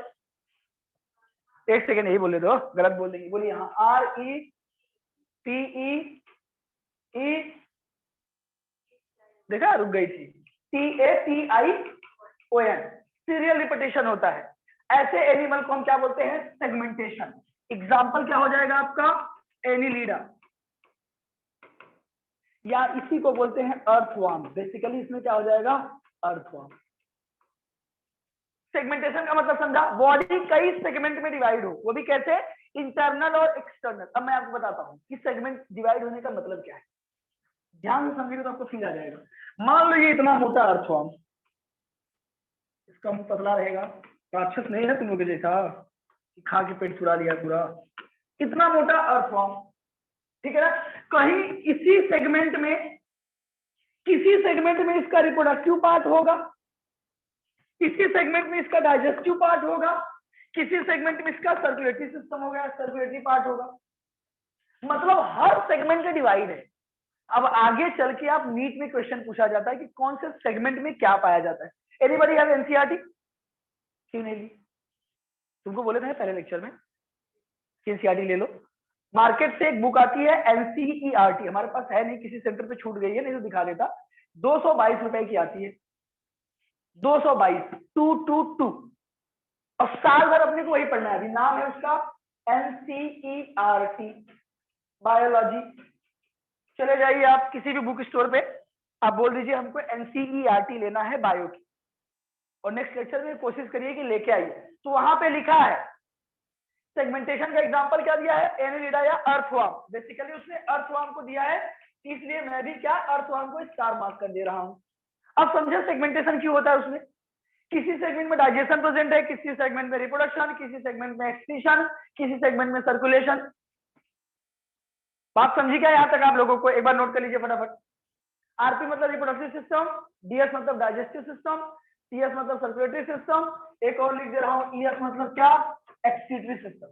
A: एक सेकेंड यही बोले दो, गलत बोल देंगे। बोलिए यहाँ, REPEE, देखा रुक गई थी, TATION। सीरियल रिपीटिशन होता है। ऐसे एनिमल को हम क्या बोलते हैं? सेगमेंटेशन। एग्जाम्पल क्या हो जाएगा आपका? एनिलिडा, या इसी को बोलते हैं अर्थवर्म। बेसिकली इसमें क्या हो जाएगा? अर्थवर्म। सेगमेंटेशन का मतलब समझा? बॉडी कई सेगमेंट में डिवाइड हो, वो भी कैसे? इंटरनल और एक्सटर्नल। अब मैं आपको बताता हूँ कि सेगमेंट डिवाइड होने का मतलब क्या है। ध्यान से समझेंगे तो आपको फील आ जाएगा। मान लो ये इतना मोटा अर्थवर्म, इसका मुंह पतला रहेगा, राक्षस नहीं है तुम लोग जैसा खा के पेट चुरा लिया पूरा। इतना मोटा अर्थवर्म, ठीक है ना? कहीं इसी सेगमेंट में, किसी सेगमेंट में इसका रिप्रोडक्टिव पार्ट होगा, किसी सेगमेंट में इसका डाइजेस्टिव पार्ट होगा, किसी सेगमेंट में इसका सर्कुलेटरी सिस्टम होगा, सर्कुलेटरी पार्ट होगा। मतलब हर सेगमेंट का डिवाइड है। अब आगे चल के आप नीट में क्वेश्चन पूछा जाता है कि कौन से सेगमेंट में क्या पाया जाता है। Anybody have NCERT? क्यों नहीं ली? तुमको बोले थे पहले लेक्चर में एनसीईआरटी ले लो। मार्केट से एक बुक आती है एनसीईआरटी, हमारे पास है नहीं, किसी सेंटर पे छूट गई है, नहीं तो दिखा देता। 222 रुपए की आती है, 222, 222। और साल भर अपने को वही पढ़ना है। अभी नाम है उसका एनसीईआरटी बायोलॉजी। चले जाइए आप किसी भी बुक स्टोर पे, आप बोल दीजिए हमको एनसीईआरटी लेना है बायो की, और नेक्स्ट लेक्चर में कोशिश करिए कि लेके आइए। तो वहां पे लिखा है सेगमेंटेशन का एग्जांपल क्या दिया है? एनिलिडा या अर्थवर्म। बेसिकली उसने अर्थवर्म को दिया है, इसलिए मैं भी क्या अर्थवर्म को स्टार मार्क कर दे रहा हूं। अब समझे सेगमेंटेशन क्यों होता है उसमें? किसी सेगमेंट में डाइजेशन प्रेजेंट है, किसी सेगमेंट में रिप्रोडक्शन, किसी सेगमेंट में एक्सक्रीशन, किसी सेगमेंट में सर्कुलेशन। बात समझी क्या यहां तक आप लोगों को? एक बार नोट कर लीजिए फटाफट। आरपी मतलब रिप्रोडक्टिव सिस्टम, डीएस मतलब डाइजेस्टिव सिस्टम, टीएस मतलब सर्कुलेटरी सिस्टम, एक और लिख दे रहा हूं, ईएस मतलब क्या? Excretory system.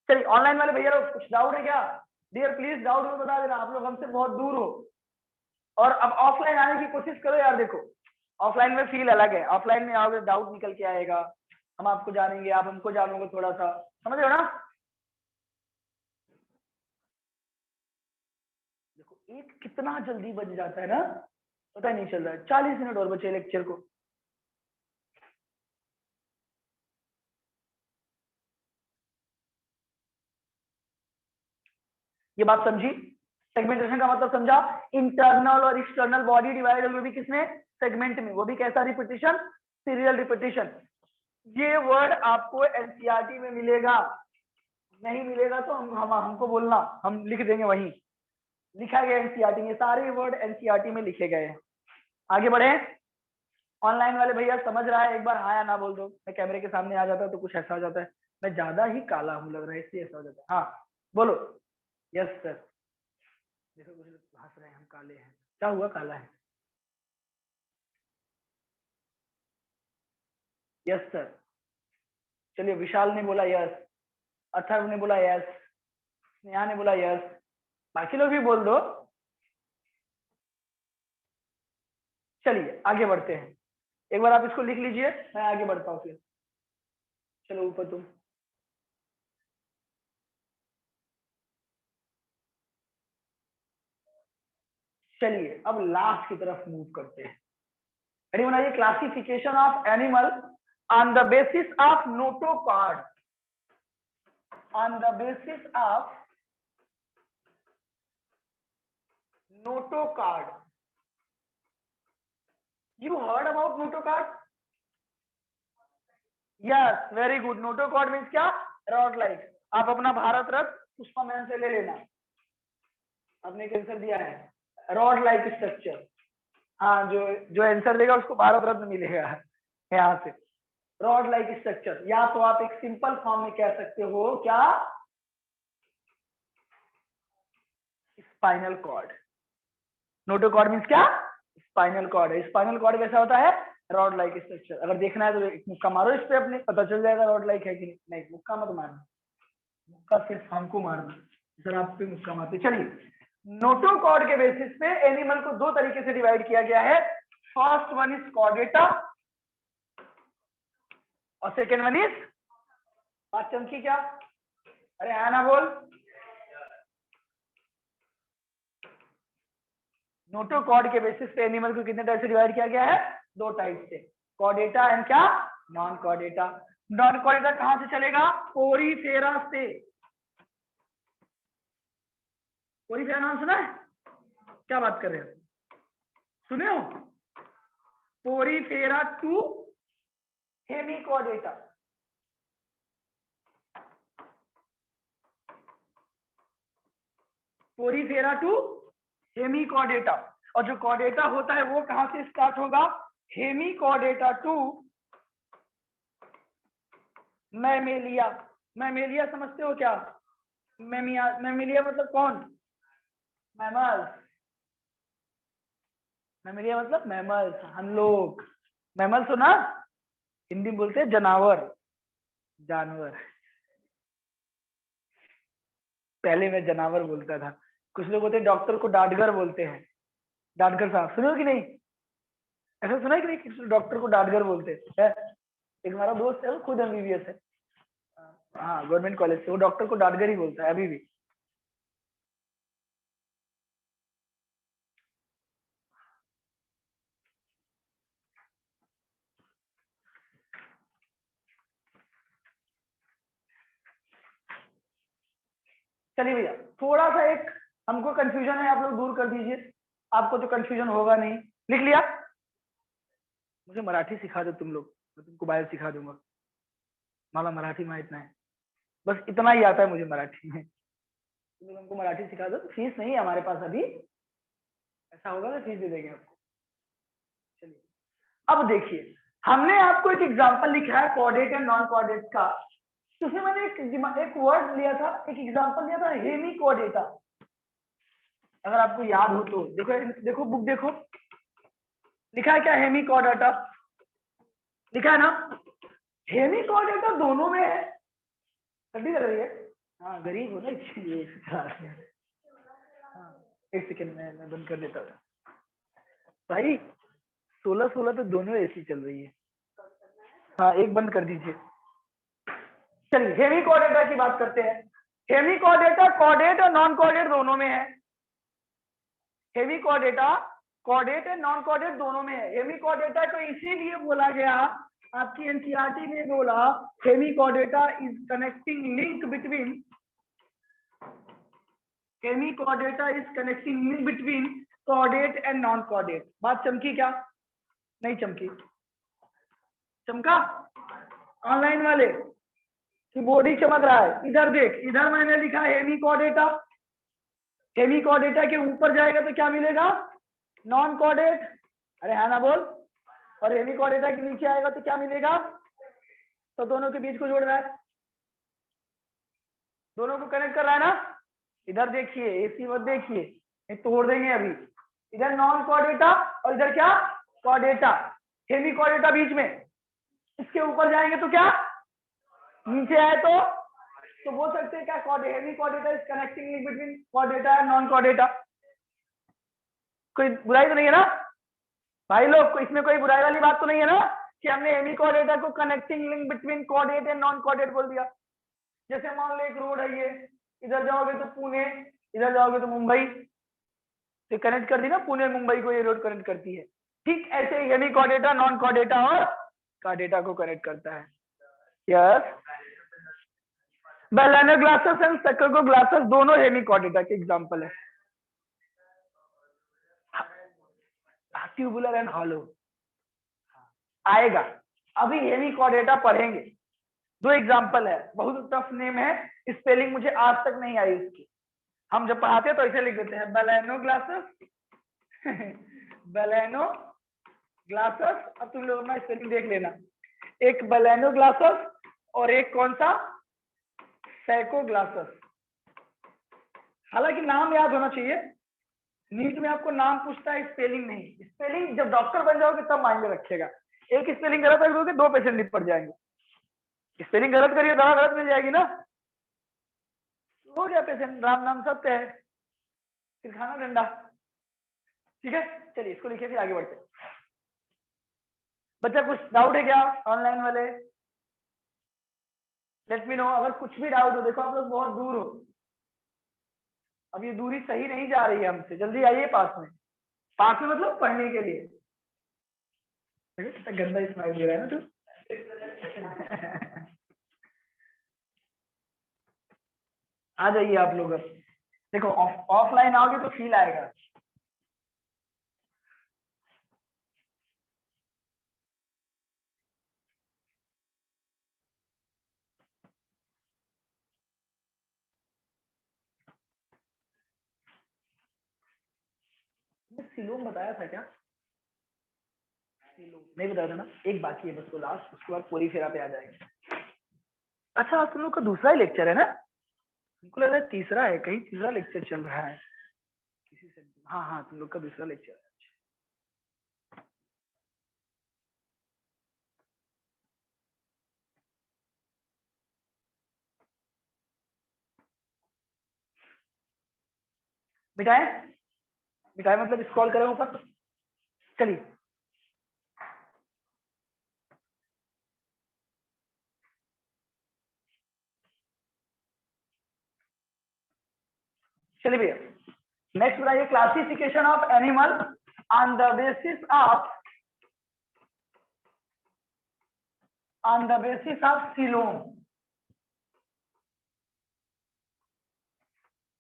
A: चलिए ऑनलाइन वाले भैया लोग कुछ डाउट है क्या? डियर प्लीज डाउट हो बता देना, आप लोग हमसे बहुत दूर हो। और अब ऑफलाइन आने की कोशिश करो यार। देखो ऑफलाइन में फील अलग है, ऑफलाइन में आओगे डाउट निकल के आएगा, हम आपको जानेंगे, आप हमको जानोगे थोड़ा सा, समझ रहे हो ना? देखो एक कितना जल्दी बज जाता है ना, पता ही नहीं चल रहा है। 40 मिनट और बचे लेक्चर को। ये बात समझी? सेगमेंटेशन का मतलब समझा? इंटरनल और एक्सटर्नल बॉडी डिवाइड हुई भी किसमें? सेगमेंट में, वो भी कैसा? Repetition, serial repetition. ये वर्ड आपको एनसीईआरटी में मिलेगा, नहीं मिलेगा तो हमको बोलना, हम लिख देंगे वहीं। लिखा गया एनसीईआरटी में, सारे वर्ड एनसीईआरटी में लिखे गए हैं। आगे बढ़े। ऑनलाइन वाले भैया समझ रहा है? एक बार हाँ या ना बोल दो। मैं कैमरे के सामने आ जाता है तो कुछ ऐसा हो जाता है, मैं ज्यादा ही काला हूँ लग रहा है, इसलिए ऐसा हो जाता है। हाँ बोलो। Yes sir. देखो कुछ लोग हंस रहे हैं, हम काले हैं। क्या हुआ काला है? Yes sir. चलिए, विशाल ने बोला यस, अथर्व ने बोला यस, स्नेहा ने बोला यस, बाकी लोग भी बोल दो। चलिए आगे बढ़ते हैं, एक बार आप इसको लिख लीजिए, मैं आगे बढ़ता हूँ फिर। चलो ऊपर तुम। चलिए अब लास्ट की तरफ मूव करते हैं। रेडी बनाइए, classification of animal on the basis of notochord, on the basis of notochord. You heard about notochord? Yes, very good. Notochord means क्या? Rod like. आप अपना भारत रत्न पुष्पा मैन से ले लेना, आपने एक आंसर दिया है, रॉड लाइक स्ट्रक्चर। हाँ, जो जो आंसर देगा उसको भारत रत्न मिलेगा यहाँ से। रॉड लाइक स्ट्रक्चर, या तो आप एक सिंपल फॉर्म में कह सकते हो क्या? Spinal cord. नोटोकॉर्ड मीन्स क्या? स्पाइनल कॉर्ड है। स्पाइनल कॉर्ड कैसा होता है? Rod like structure. अगर देखना है तो एक मुक्का मारो इस पे, अपने पता चल जाएगा रॉड लाइक है कि नहीं। मुक्का मत मारना, मुक्का सिर्फ हमको मारना, सर आप पे मुक्का मारते। चलिए, नोटोकॉर्ड के बेसिस पे एनिमल को दो तरीके से डिवाइड किया गया है। फर्स्ट वन इज कॉर्डेटा और सेकेंड वन इज, बात चमकी क्या? अरे आना बोल। नोटोकॉर्ड के बेसिस पे एनिमल को कितने टाइप से डिवाइड किया गया है? दो टाइप से, कॉर्डेटा एंड क्या? Non Chordata. नॉन कॉर्डेटा कहां से चलेगा? पोरीफेरा से। पोरीफेरा नाम सुना है? क्या बात कर रहे हो, सुने हो? Porifera to Hemichordata. Porifera to Hemichordata. और जो कॉर्डेटा होता है वो कहां से स्टार्ट होगा? Hemichordata to Mammalia. मैमेलिया समझते हो क्या? मैमेलिया मतलब कौन? मैमल्स। मैमेलिया मतलब मैमल्स, हम लोग। मैमल्स हो ना, हिंदी में बोलते हैं जानवर, जानवर। पहले मैं जानवर बोलता था, कुछ लोग होते हैं डॉक्टर को डांटगर बोलते हैं। डांटगर साहब सुनो कि नहीं? ऐसा सुना है कि नहीं, डॉक्टर को डांटगर बोलते हैं? एक हमारा दोस्त है, वो खुद एमबीबीएस है, हाँ गवर्नमेंट कॉलेज से, वो डॉक्टर को डांटगर ही बोलता है अभी भी। चलिए भैया, थोड़ा सा एक हमको कंफ्यूजन है, आप लोग दूर कर दीजिए, आपको तो कंफ्यूजन होगा नहीं। लिख लिया? मुझे मराठी सिखा दो तुम लोग, मैं तुमको बायो सिखा दूंगा। माला मराठी में इतना है, बस इतना ही आता है मुझे मराठी में। तुम लोग हमको मराठी सिखा दो, फीस नहीं है हमारे पास अभी, ऐसा होगा तो फीस दे देंगे आपको। चलिए अब देखिए, हमने आपको एक एग्जांपल लिखा है कॉर्डेट एंड नॉन कॉर्डेट का, तो उसमें मैंने एक वर्ड लिया था, एक एग्जांपल लिया था हेमिकॉर्डेटा। अगर आपको याद हो तो देखो, देखो बुक देखो, लिखा है क्या? हेमिकॉर्डेटा लिखा है ना? हेमिकॉर्डेटा दोनों में है। ठंडी लग रही है? हाँ गरीब हो ना इसलिए। हाँ, एक सेकेंड में मैं बंद कर देता हूँ भाई। 16 तो दोनों एसी चल रही है। हाँ एक बंद कर दीजिए। चलिए हेमिकॉर्डेटा की बात करते हैं। हेमिकॉर्डेटा कॉर्डेट और नॉन कॉर्डेट दोनों में है। Hemichordata chordate and non chordate दोनों में है। हेमिकॉर्डेटा को इसीलिए बोला गया, आपकी एनसीईआरटी ने बोला Hemichordata is connecting link between, Hemichordata is connecting link between chordate and non chordate. बात चमकी क्या? नहीं चमकी? चमका? ऑनलाइन वाले की बॉडी चमक रहा है? इधर देख, इधर मैंने लिखा हेमिकॉर्डेटा, हेमिकॉर्डेटा के ऊपर जाएगा तो क्या मिलेगा? Non chordate. अरे है ना बोल। और हेमिकॉर्डेटा के नीचे आएगा तो क्या मिलेगा? तो दोनों के बीच को जोड़ रहा है, दोनों को कनेक्ट कर रहा है ना। इधर देखिए, एसी मत देखिए, ये तोड़ देंगे अभी। इधर नॉन कॉर्डेटा और इधर क्या? कॉर्डेटा। हेमिकॉर्डेटा बीच में, इसके ऊपर जाएंगे तो क्या? नीचे है तो बोल सकते हैं क्या, heavy Chordata is connecting link between Chordata and non Chordata. कोई बुराई तो नहीं है ना भाई लोग, इसमें कोई बुराई वाली बात तो नहीं है ना कि हमने हेमी कॉर्डेटा को connecting link between chordate and non chordate बोल दिया। जैसे मान लो एक रोड है, ये इधर जाओगे तो पुणे, इधर जाओगे तो मुंबई, तो कनेक्ट कर दी ना, पुणे मुंबई को ये रोड कनेक्ट करती है। ठीक ऐसे ही हेमी कॉर्डेटा नॉन कॉर्डेटा और कॉर्डेटा को कनेक्ट करता है। Yes, Balanoglossus and Saccoglossus दोनों हेमी कॉर्डेटा के एग्जांपल है। ट्यूबुलर एंड हॉलो आएगा, अभी हेमी कॉर्डेटा पढ़ेंगे। दो एग्जांपल है, बहुत टफ नेम है, स्पेलिंग मुझे आज तक नहीं आई उसकी। हम जब पढ़ाते हैं तो ऐसे लिख देते हैं, बेलेनो ग्लासेस बेलेनो ग्लासेस। अब तुम लोग अपना स्पेलिंग देख लेना, एक बेलेनो ग्लासेस और एक कौन सा, सैको ग्लासेस। हालांकि नाम याद होना चाहिए, नीट में आपको नाम पूछता है, स्पेलिंग नहीं। स्पेलिंग जब डॉक्टर बन जाओगे तब मायने रखेगा। एक स्पेलिंग गलत कर दोगे 2 पेशेंट निपट जाएंगे। स्पेलिंग गलत करिए, दवा गलत मिल जाएगी ना, हो गया पेशेंट, राम नाम सत्य है, फिर खाना डंडा। ठीक है, चलिए इसको लिखिए फिर आगे बढ़ते हैं। बच्चा कुछ डाउट है क्या ऑनलाइन वाले, लेट मी नो। अगर कुछ भी डाउट हो, देखो आप लोग बहुत दूर हो, अब ये दूरी सही नहीं जा रही है हमसे, जल्दी आइए पास में। पास में मतलब पढ़ने के लिए। कितना गंदा स्माइल दे रहा है ना तू आ जाइए आप लोग। अब देखो ऑफलाइन आओगे तो फील आएगा। सिलोम बताया था क्या, सिलोम नहीं बताया था ना, एक बाकी है बस वो लास्ट, उसके बाद पूरी फेरा पे आ जाएंगे। अच्छा आज तुम लोग का दूसरा ही लेक्चर है ना, हमको लग रहा है तीसरा है, कहीं तीसरा लेक्चर चल रहा है किसी से। हाँ हाँ, तुम लोग का दूसरा लेक्चर है। मिटाए मिटाए मतलब स्क्रॉल करें ऊपर, चलिए चलिए भैया नेक्स्ट बताइए, classification of animal on the basis of coelom.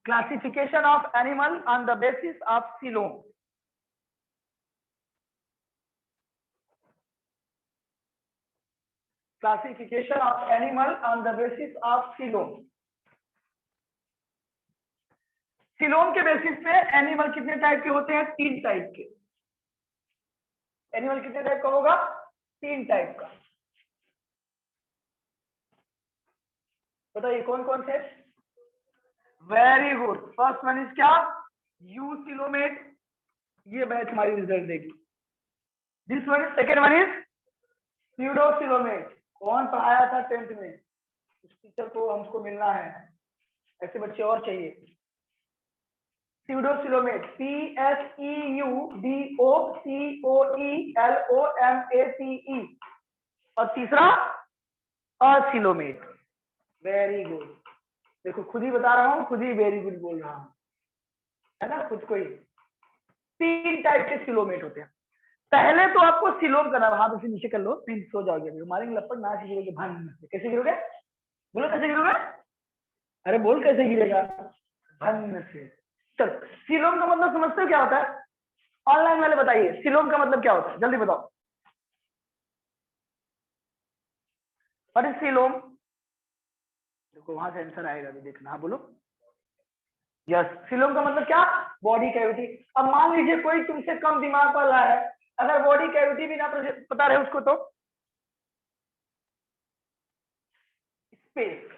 A: Classification of animal on the basis of coelom. Classification of animal on the basis of coelom. coelom के बेसिस पे एनिमल कितने टाइप के होते हैं, 3 टाइप के। एनिमल कितने type का होगा, 3 टाइप का। बताइए कौन कौन से। Very good, first one is क्या, यूसिलोमेट, ये बैच हमारी रिजल्ट देगी। This one is, second one is pseudocoelomate. कौन पढ़ाया था 10th में, उस टीचर को हमको मिलना है, ऐसे बच्चे और चाहिए। Pseudocoelomate, PSEUDOCOELOMATE। और तीसरा असिलोमेट। वेरी गुड, देखो खुद ही बता रहा हूँ, खुद ही वेरी गुड बोल रहा हूँ, है ना, खुद को ही। 3 टाइप के सिलोमेट होते हैं। पहले तो आपको सिलोम करना, हाथ उसे नीचे कर लो, फिर सो जाओगे, मारेंगे लपट, ना गिरोगे भान से। कैसे गिरोगे, बोलो कैसे गिरोगे, अरे बोल कैसे गिरेगा, भन से। चलो सिलोम का मतलब समझते हो क्या होता है, ऑनलाइन वाले बताइए सिलोम का मतलब क्या होता है, जल्दी बताओ। व्हाट इज सिलोम, देखो वहां से आंसर आएगा भी, देखना। हाँ बोलो। यस, सिलोम का मतलब क्या, बॉडी कैविटी। अब मान लीजिए कोई तुमसे कम दिमाग वाला है, अगर बॉडी कैविटी भी ना पता रहे उसको, तो स्पेस,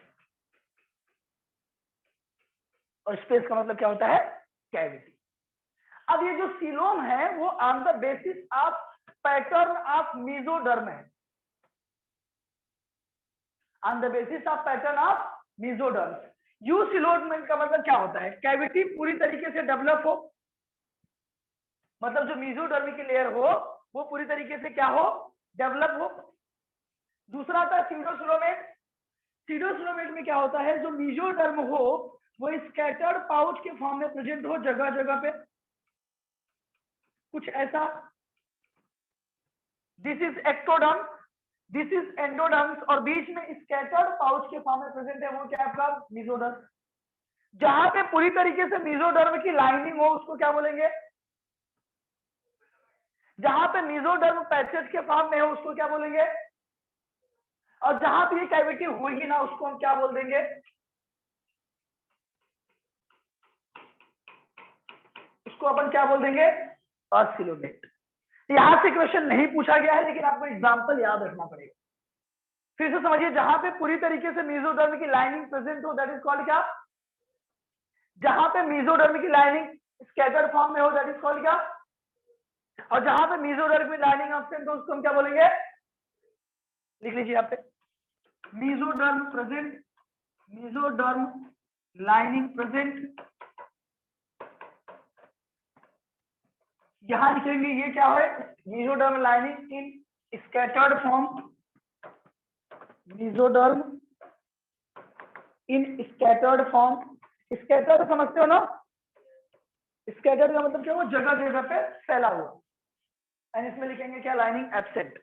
A: और स्पेस का मतलब क्या होता है, कैविटी। अब ये जो सिलोम है वो on the basis of pattern of mesoderm है। On the basis of pattern of mesoderm. Eucoelomate का मतलब क्या होता है? कैविटी पूरी तरीके से डेवलप हो, मतलब जो मेसोडर्म की लेयर हो वो पूरी तरीके से क्या हो? डेवलप हो। दूसरा था सीडोसिलोमेट। सीडोसिलोमेट में क्या होता है? जो मेसोडर्म हो वो स्कैटर्ड पाउच के फॉर्म में प्रेजेंट हो जगह जगह पे, कुछ ऐसा। This is ectoderm, this is endoderm, और बीच में स्कैटर्ड पाउच के फॉर्म में प्रेजेंट है वो क्या आपका? मेसोडर्म। जहां पे पूरी तरीके से मेसोडर्म की लाइनिंग हो उसको क्या बोलेंगे? जहां पे मेसोडर्म पैचेस के फॉर्म में हो उसको क्या बोलेंगे? और जहां पे ये कैविटी होगी ना उसको हम क्या बोल देंगे? उसको अपन क्या बोल देंगे? ऑसिलोमेट। यहां से क्वेश्चन नहीं पूछा गया है लेकिन आपको एग्जांपल याद रखना पड़ेगा। फिर से समझिए, जहां पे पूरी तरीके से मेसोडर्म की लाइनिंग प्रेजेंट हो दैट इज कॉल्ड क्या? जहां पे मेसोडर्म की लाइनिंग स्कैटर्ड फॉर्म में हो दैट इज कॉल्ड क्या? और जहां पे मेसोडर्म की लाइनिंग एब्सेंट हो उसको हम क्या बोलेंगे? लिख लीजिए यहाँ पे, mesoderm present, mesoderm lining present. यहां लिखेंगे ये क्या है? Mesoderm lining in scattered form, mesoderm in scattered form. Scattered समझते हो ना? स्कैटर्ड का मतलब क्या हुआ? जगह जगह पे फैला हुआ। एंड इसमें लिखेंगे क्या? Lining absent.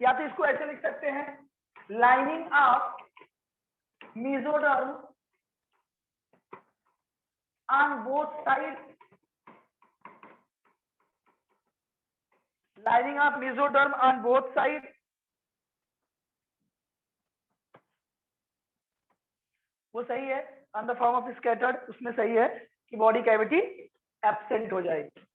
A: या तो इसको ऐसे लिख सकते हैं, lining of mesoderm on both side, lining of mesoderm on both side. वो सही है, on the form of scattered, उसमें सही है कि बॉडी कैविटी एब्सेंट हो जाएगी।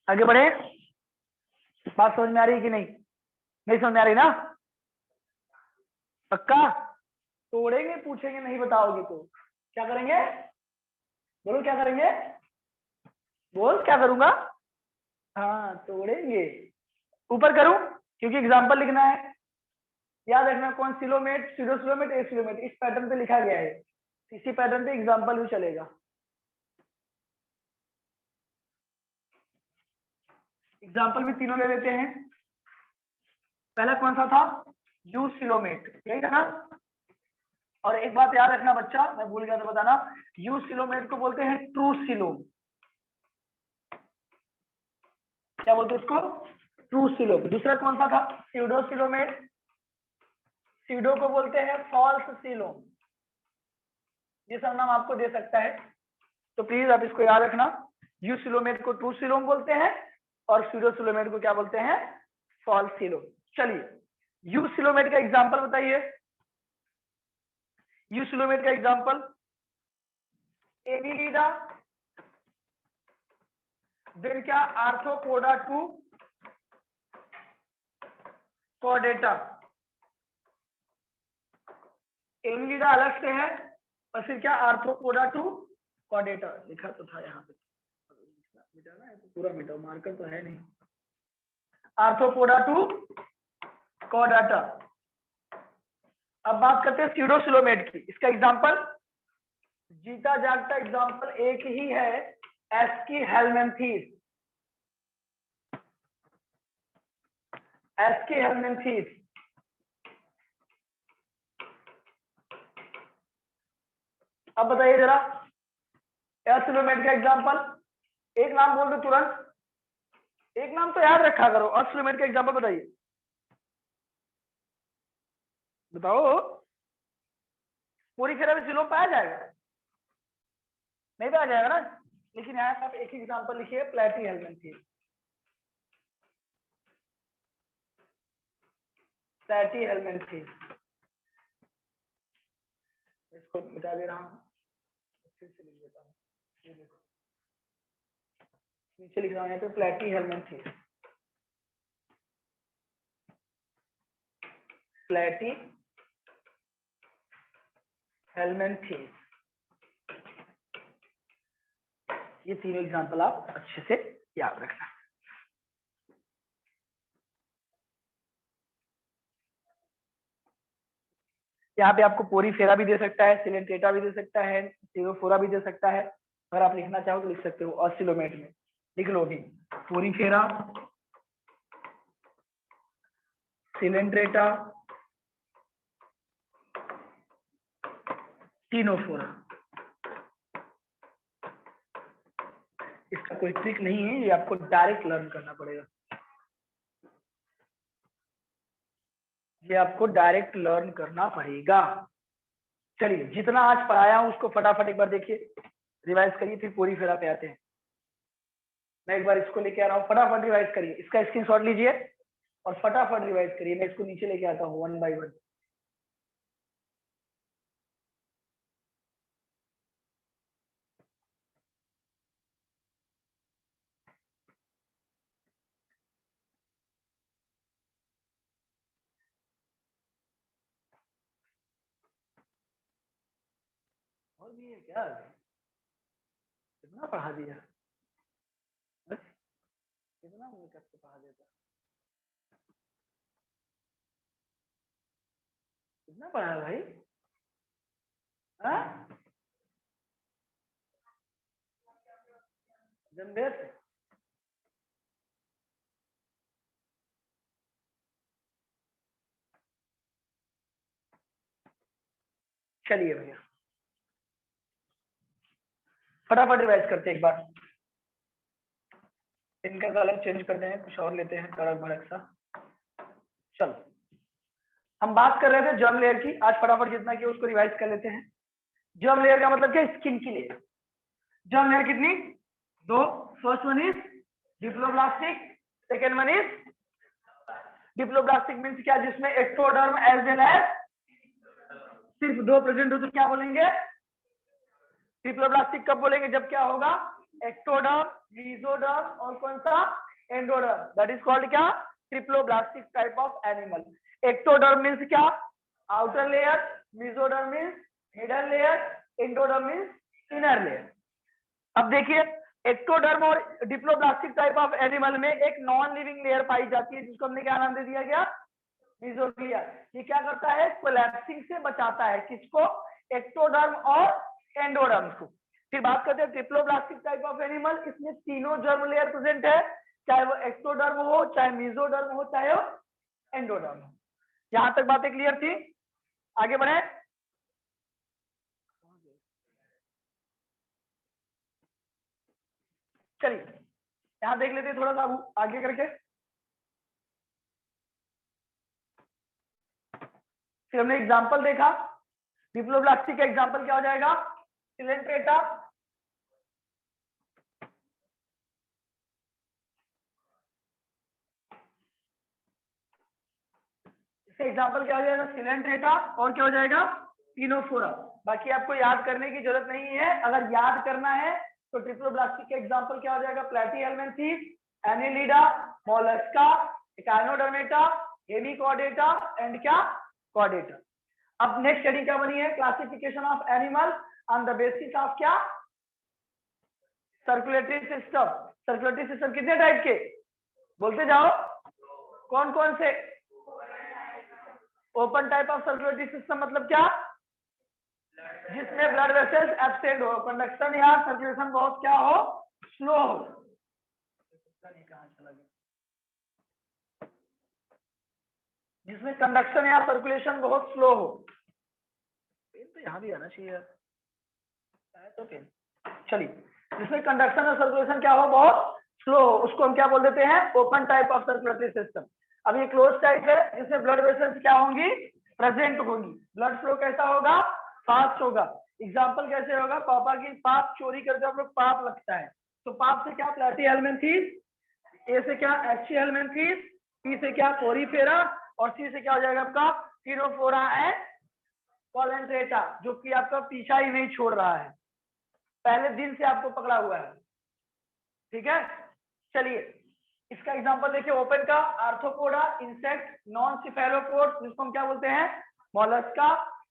A: आगे बढ़े। बात समझ में आ रही है कि नहीं? नहीं समझ में आ रही ना? पक्का? तोड़ेंगे, पूछेंगे नहीं बताओगे तो क्या करेंगे? बोलो क्या करेंगे? बोल क्या करूंगा? हाँ तोड़ेंगे। ऊपर करूं क्योंकि एग्जांपल लिखना है। याद रखना, कौन? सिलोमेट, सीडोसिलोमेट, एसिलोमेट, इस पैटर्न पे लिखा गया है। इसी पैटर्न पे एग्जांपल भी चलेगा। एग्जांपल भी तीनों ले लेते हैं। पहला कौन सा था? यूसिलोमेट, यही था ना? और एक बात याद रखना बच्चा, मैं भूल गया था बताना, यूसिलोमेट को बोलते हैं ट्रू सिलोम। क्या बोलते हैं उसको? True coelom. दूसरा कौन सा था? सीडोसिलोमेट। सीडो को बोलते हैं फॉल्स सिलोम। ये सब नाम आपको दे सकता है, तो प्लीज आप इसको याद रखना। यूसिलोमेट को ट्रू सिलोम बोलते हैं और सीडोसिलोमेट को क्या बोलते हैं? False coelom. चलिए यूसिलोमेट का एग्जांपल बताइए। यूसिलोमेट का एग्जांपल, एनिलिडा, देन क्या? Arthropoda 2, Chordata. एनिलिडा अलग से है और फिर क्या? Arthropoda 2, Chordata. लिखा तो था यहाँ पे, मिटाना है तो पूरा मिटाओ, मार्कर तो है नहीं। Arthropoda 2, Chordata. अब बात करते हैं सीडोसिलोमेट की। इसका एग्जांपल, जीता जागता एग्जांपल एक ही है, एस्की हेलमेंथीस। ASCII helminthes. अब बताइए जरा, एसिलोमेट का एग्जांपल, एक नाम बोल दो तुरंत, एक नाम तो याद रखा करो। एसिलोमेट का एग्जांपल बताइए, बताओ। पूरी तरह से सिलोम पाया जाएगा? नहीं पाया जाएगा ना? लेकिन यहाँ पे आप एक ही एग्जांपल लिखिए, प्लेटी हेलमेंथीस। प्लेटी हेलमेंथीस। इसको मिटा दे रहा हूँ, फिर से लिख देता हूँ। ये देखो नीचे लिख रहा हूँ यहाँ पे प्लेटी हेलमेंथीस, प्लेटी हेलमेंथीस, ये तीनों एग्जांपल आप अच्छे से याद रखना। यहाँ पे आपको पोरीफेरा भी दे सकता है, सिलेंट्रेटा भी दे सकता है, टेरोफोरा भी दे सकता है। अगर आप लिखना चाहो तो लिख सकते हो, ऑस्सिलोमेट में लिख लो भी पोरीफेरा, सिलेंट्रेटा, टीनोफोरा। इसका कोई ट्रिक नहीं है, ये आपको डायरेक्ट लर्न करना पड़ेगा, ये आपको डायरेक्ट लर्न करना पड़ेगा। चलिए जितना आज पढ़ाया हूं उसको फटाफट एक बार देखिए, रिवाइज करिए, फिर पोरीफेरा पे आते हैं। मैं एक बार इसको लेके आ रहा हूँ, फटाफट रिवाइज करिए, इसका स्क्रीनशॉट लीजिए और फटाफट रिवाइज करिए। मैं इसको नीचे लेके आता हूँ 1 by 1। और भी है क्या, कितना पढ़ा दिया, कितना मैंने कब से पढ़ा देता, कितना पढ़ा भाई, हाँ जनबेर से। चलिए भैया फटाफट रिवाइज करते हैं एक बार, इनका कलर चेंज करते हैं, कुछ और लेते हैं कड़क भड़क सा। चलो हम बात कर रहे थे जर्म लेयर की, आज फटाफट जितना किया उसको रिवाइज कर लेते हैं। जर्म लेयर का मतलब क्या, स्किन की लेयर। जर्म लेयर कितनी, दो, first one is diploblastic, second one is diploblastic means क्या, जिसमें एक्टोडर्म एज वेल एज सिर्फ दो प्रेजेंट हो तो क्या बोलेंगे, डिप्लोब्लास्टिक कब बोलेंगे, जब क्या होगा, एक्टोडर्म, मीसोडर्म और कौन सा, एंडोडर्म, दैट इज कॉल्ड क्या, triploblastic type of animal. Ectoderm means क्या, outer layer, mesoderm means middle layer, endoderm means inner layer. अब देखिए एक्टोडर्म और डिप्लोब्लास्टिक टाइप ऑफ एनिमल में एक नॉन लिविंग लेयर पाई जाती है जिसको हमने क्या नाम दे दिया गया, मीसोग्लिया। ये क्या करता है, कोलैप्सिंग से बचाता है, किसको, एक्टोडर्म और एंडोडर्म को। फिर बात करते हैं ट्रिप्लोब्लास्टिक टाइप ऑफ एनिमल, इसमें तीनों जर्म लेयर प्रेजेंट है, चाहे वो एक्टोडर्म हो, चाहे मीसोडर्म हो, चाहे वो एंडोडर्म हो। यहां तक बातें क्लियर थी, आगे बढ़े। चलिए यहां देख लेते हैं थोड़ा सा आगे करके, फिर हमने एग्जांपल देखा। डिप्लोब्लास्टिक का एग्जांपल क्या हो जाएगा, सिलेंट्रेटा, इसका एग्जांपल क्या हो जाएगा, सिलेंट्रेटा, और क्या हो जाएगा, टीनोफोरा। बाकी आपको याद करने की जरूरत नहीं है, अगर याद करना है तो ट्रिप्लोब्लास्टिक का एग्जांपल क्या हो जाएगा, Platyhelminthes, Annelida, Mollusca, Echinodermata, Hemichordata and क्या, कॉर्डेटा। अब नेक्स्ट स्टडी क्या बनी है, classification of animal on the basis of क्या, सर्कुलेटरी सिस्टम। सर्कुलेटरी सिस्टम कितने टाइप के, बोलते जाओ, कौन कौन से, open type of circulatory system मतलब क्या, जिसमें ब्लड वेसल्स एब्सेंट हो, कंडक्शन या सर्कुलेशन बहुत क्या हो, स्लो हो। जिसमें कंडक्शन या सर्कुलेशन बहुत स्लो हो, पेन तो यहाँ भी आना चाहिए यार, तो पेन। चलिए जिसमें कंडक्शन और सर्कुलेशन क्या हो, बहुत स्लो हो, उसको हम क्या बोल देते हैं, open type of circulatory system. अब ये क्लोज टाइप है, जिसमें ब्लड वेसल्स क्या होंगी, प्रेजेंट होंगी, ब्लड फ्लो कैसा होगा, फास्ट होगा। एग्जांपल कैसे होगा, पापा की पाप चोरी करते आप लोग, पाप लगता है, तो पाप से क्या, प्लैटीहेल्मिन्थीस, ए से क्या, एक्सीहेल्मिन्थीस, टी से क्या, पोरीफेरा, और सी से क्या हो जाएगा आपका, टीनोफोरा एंड कोलेंट्रेटा, जो कि आपका पीछा ही नहीं छोड़ रहा है, पहले दिन से आपको पकड़ा हुआ है। ठीक है, चलिए इसका एग्जांपल देखिए ओपन का, आर्थ्रोपोडा इंसेक्ट, नॉन सिफेलोपोड्स जिसको हम क्या बोलते हैं मोलस्का,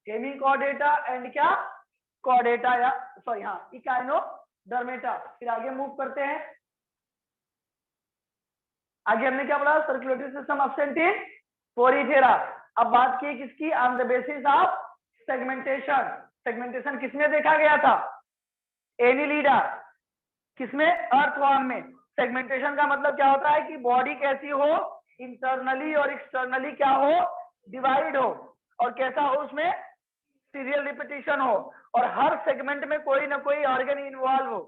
A: हेमिकॉर्डेटा एंड क्या कॉर्डेटा या सॉरी हाँ इकाइनोडर्मेटा। फिर आगे मूव करते हैं, आगे हमने क्या पढ़ा, circulatory system absent in Porifera. अब बात की किसकी, on the basis of segmentation. Segmentation किसमें देखा गया था, एनिलिडा, किसमें, अर्थवर्म में। सेगमेंटेशन का मतलब क्या होता है कि बॉडी कैसी हो, इंटरनली और एक्सटर्नली क्या हो, डिवाइड हो, और कैसा हो, उसमें सीरियल रिपीटिशन हो, और हर सेगमेंट में कोई ना कोई ऑर्गन इन्वॉल्व हो।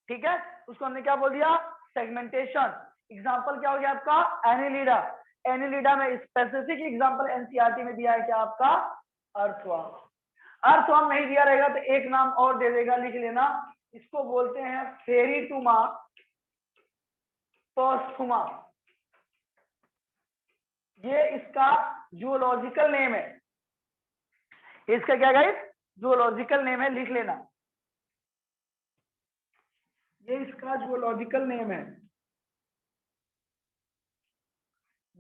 A: ठीक है, उसको हमने क्या बोल दिया, सेगमेंटेशन। एग्जांपल क्या हो गया आपका, एनिलिडा। एनिलिडा में स्पेसिफिक एग्जांपल एनसीईआरटी में दिया है क्या आपका, अर्थवर्म। अर्थवर्म नहीं दिया रहेगा तो एक नाम और दे देगा, लिख लेना, इसको बोलते हैं फेरिटुमा पोस्थुमा। ये इसका जूलॉजिकल नेम है, इसका क्या गाइस, जूलॉजिकल नेम है, लिख लेना, ये इसका जूलॉजिकल नेम है,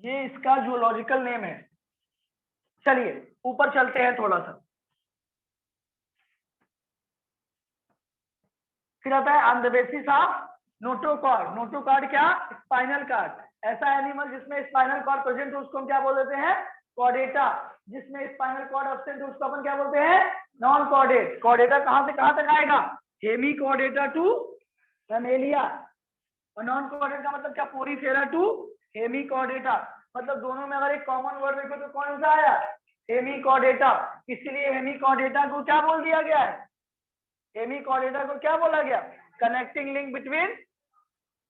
A: ये इसका जूलॉजिकल नेम है। चलिए ऊपर चलते हैं थोड़ा सा, फिर आता है on the basis of notochord. Notochord क्या, स्पाइनल कॉर्ड। ऐसा एनिमल जिसमें स्पाइनल कॉर्ड प्रेजेंट हो उसको हम क्या बोल देते हैं, कॉर्डेटा। जिसमें स्पाइनल कॉर्ड एब्सेंट हो उसको अपन क्या बोलते हैं, नॉन कॉर्डेट। कॉर्डेटा कहां से कहां तक आएगा, हेमिकॉर्डेटा टू रमेलिया, और नॉन कॉर्डेट का मतलब क्या, पोरीफेरा टू हेमिकॉर्डेटा। मतलब दोनों में अगर एक कॉमन वर्ड देखो तो कौन सा आया, हेमिकॉर्डेटा। इसलिए हेमिकॉर्डेटा को क्या बोल दिया गया है, हेमिकॉर्डेटा को क्या बोला गया, connecting link between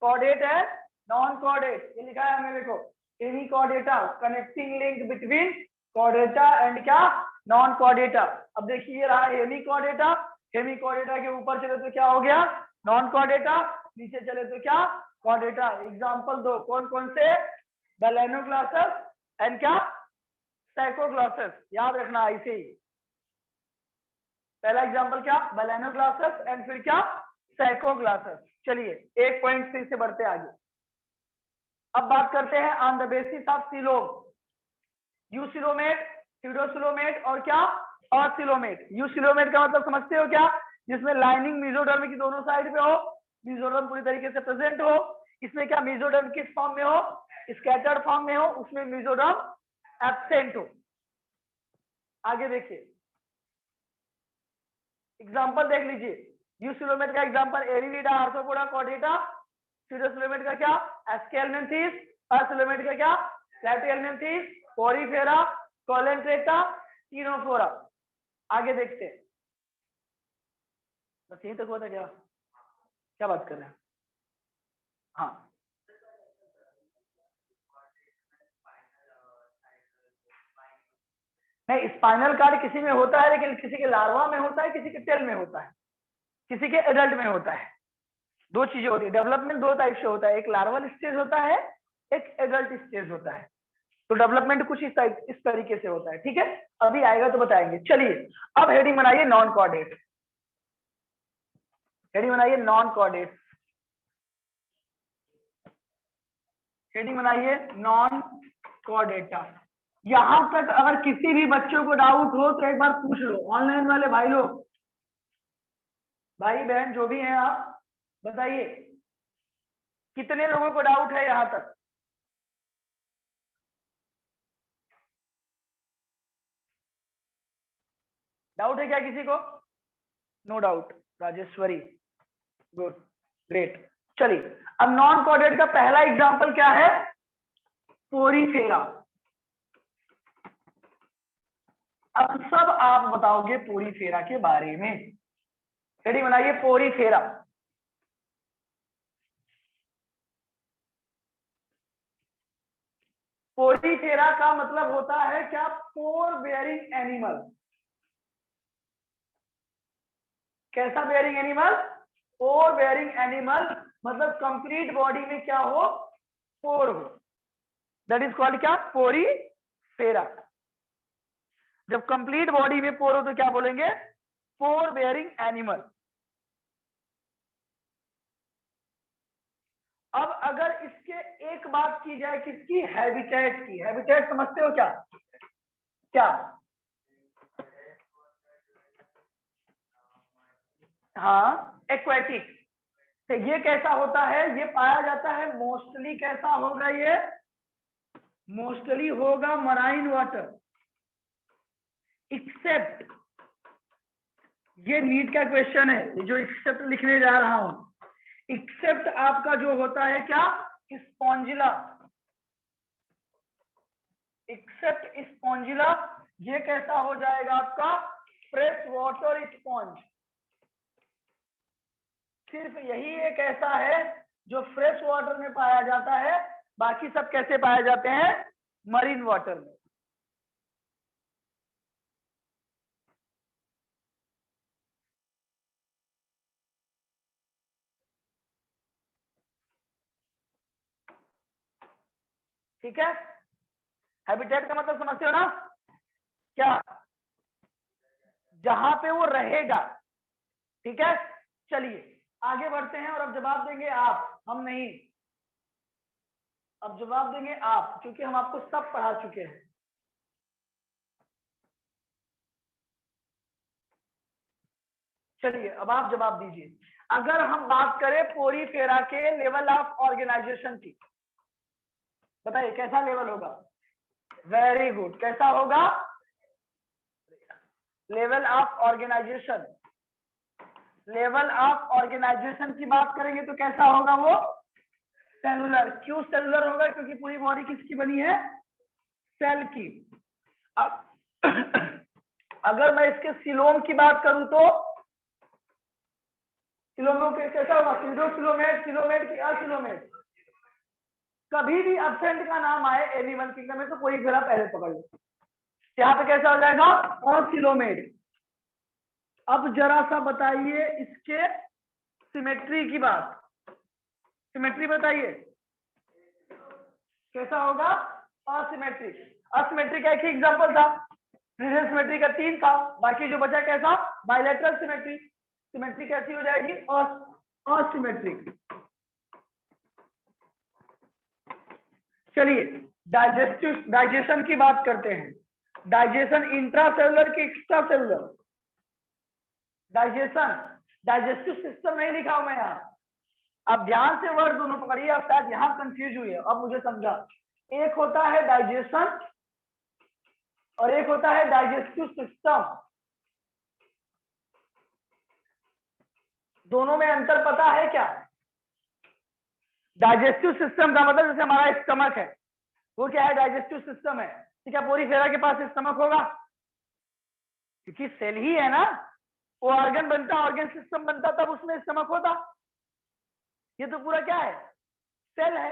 A: chordate and non chordate. ये लिखा है मेरे को, Hemichordata connecting link between Chordata and क्या, नॉन कॉर्डेटा। अब देखिए ये रहा हेमिकॉर्डेटा, हेमिकॉर्डेटा के ऊपर चले तो क्या हो गया, नॉन कॉर्डेटा, नीचे चले तो क्या, कॉर्डेटा। एग्जांपल दो, कौन कौन से, बैलेनोग्लॉसस एंड क्या, साइकोग्लॉसस। याद रखना ऐसे ही, पहला एग्जांपल क्या, बैलेनोग्लॉसस एंड फिर क्या, साइकोग्लॉसस। चलिए एक पॉइंट फिर से बढ़ते आगे। अब बात करते हैं on the basis of coelom, eucoelomate, सीडोसिलोमेट और क्या, ऑसिलोमेट। यूसिलोमेट का मतलब समझते हो क्या, जिसमें लाइनिंग मेसोडर्म की दोनों साइड पे हो, मेसोडर्म पूरी तरीके से प्रेजेंट हो। इसमें क्या, मेसोडर्म किस फॉर्म में हो, स्कैटर्ड फॉर्म में हो, उसमें मेसोडर्म एब्सेंट हो। आगे देखिए एग्जांपल देख लीजिए, यूसिलोमेट का एग्जांपल एरिलिडा, आर्थ्रोपोडा, कॉर्डेटा। सीडोसिलोमेट का क्या, एस्केलमेंथिस। ऑसिलोमेट का क्या, प्लैटिहेल्मिंथिस, पोरीफेरा, कोलेंट्रेटा, टीनोफोरा। आगे देखते हैं, बस यही तक हुआ था क्या, क्या बात कर रहे हैं, हाँ नहीं, स्पाइनल कार्ड किसी में होता है, लेकिन किसी के लार्वा में होता है, किसी के टेल में होता है, किसी के एडल्ट में होता है। दो चीजें होती है, डेवलपमेंट दो टाइप से होता है, एक लार्वल स्टेज होता है, एक एडल्ट स्टेज होता है। तो डेवलपमेंट कुछ इस तरीके से होता है। ठीक है, अभी आएगा तो बताएंगे। चलिए अब हेडिंग बनाइए नॉन कॉर्डेट, हेडिंग बनाइए नॉन कॉर्डेट, हेडिंग बनाइए नॉन कॉर्डेटा। यहां तक अगर किसी भी बच्चों को डाउट हो तो एक बार पूछ लो, ऑनलाइन वाले भाई लोग, भाई बहन जो भी हैं आप बताइए, कितने लोगों को डाउट है यहां तक। डाउट है क्या किसी को, no doubt, Rajeshwari, good, great. चलिए अब नॉन कॉर्डेट का पहला एग्जांपल क्या है, पोरीफेरा। अब सब आप बताओगे पोरीफेरा के बारे में, हेडिंग बनाइए पोरीफेरा। पोरीफेरा का मतलब होता है क्या, पोर बेयरिंग एनिमल। कैसा बेयरिंग एनिमल, पोर बेयरिंग एनिमल, मतलब कंप्लीट बॉडी में क्या हो, पोर हो, दैट इज कॉल्ड क्या, पोरीफेरा। जब कंप्लीट बॉडी में पोर हो तो क्या बोलेंगे? पोर बेयरिंग एनिमल। अब अगर इसके एक बात की जाए किसकी? हैबिटेट की। हैबिटेट समझते हो क्या? क्या? हाँ, एक्वेटिक। तो ये कैसा होता है? ये पाया जाता है मोस्टली, कैसा होगा ये? मोस्टली होगा मराइन वाटर, एक्सेप्ट, ये नीट का क्वेश्चन है, ये जो एक्सेप्ट लिखने जा रहा हूं, एक्सेप्ट आपका जो होता है क्या? स्पॉन्जिला। एक्सेप्ट स्पॉन्जिला, ये कैसा हो जाएगा आपका? Fresh water sponge. सिर्फ यही एक ऐसा है जो फ्रेश वाटर में पाया जाता है, बाकी सब कैसे पाए जाते हैं? मरीन वाटर में। ठीक है, हैबिटेट का मतलब समझते हो ना? क्या? जहां पे वो रहेगा। ठीक है, चलिए आगे बढ़ते हैं और अब जवाब देंगे आप, हम नहीं। अब जवाब देंगे आप, क्योंकि हम आपको सब पढ़ा चुके हैं। चलिए अब आप जवाब दीजिए। अगर हम बात करें पोरीफेरा के लेवल ऑफ ऑर्गेनाइजेशन की, बताइए कैसा लेवल होगा? वेरी गुड, कैसा होगा? Level of organisation. Level of organisation की बात करेंगे तो कैसा होगा वो? सेलुलर। क्यों सेलुलर होगा? क्योंकि पूरी बॉडी किसकी बनी है? सेल की। अब अगर मैं इसके सिलोम की बात करूं तो सिलोमों के कैसा होगा? सीडो सिलोमेट, सिलोमेट की असिलोमेट। कभी भी अब्सेंट का नाम आए एनिमल किंगडम में तो कोई घेरा पहले पकड़ लो। यहाँ पे कैसा हो जाएगा? ऑसिलोमेट। अब जरा सा बताइए इसके सिमेट्री की बात। सिमेट्री बताइए कैसा होगा? असिमेट्रिक। असिमेट्रिक का एक ही एग्जांपल था, रीजन सिमेट्री का 3 था, बाकी जो बचा कैसा? Bilateral symmetry. सिमेट्री कैसी हो जाएगी? असिमेट्रिक। चलिए डाइजेशन की बात करते हैं। डाइजेशन इंट्रासेलुलर की extra cellular? Digestion, digestive system नहीं लिखा हूं मैं यहाँ। अब ध्यान से वर्ड दोनों पकड़िए, आप शायद यहाँ कंफ्यूज हुई है, अब मुझे समझा। एक होता है डाइजेशन और एक होता है डाइजेस्टिव सिस्टम। दोनों में अंतर पता है क्या? डाइजेस्टिव सिस्टम का मतलब जैसे हमारा स्टमक है, वो क्या है? डाइजेस्टिव सिस्टम है। ठीक है, पोरीफेरा के पास स्टमक होगा क्योंकि सेल ही है ना, वो ऑर्गन बनता, ऑर्गन सिस्टम बनता तब उसमें स्टमक होता। ये तो पूरा क्या है? सेल है।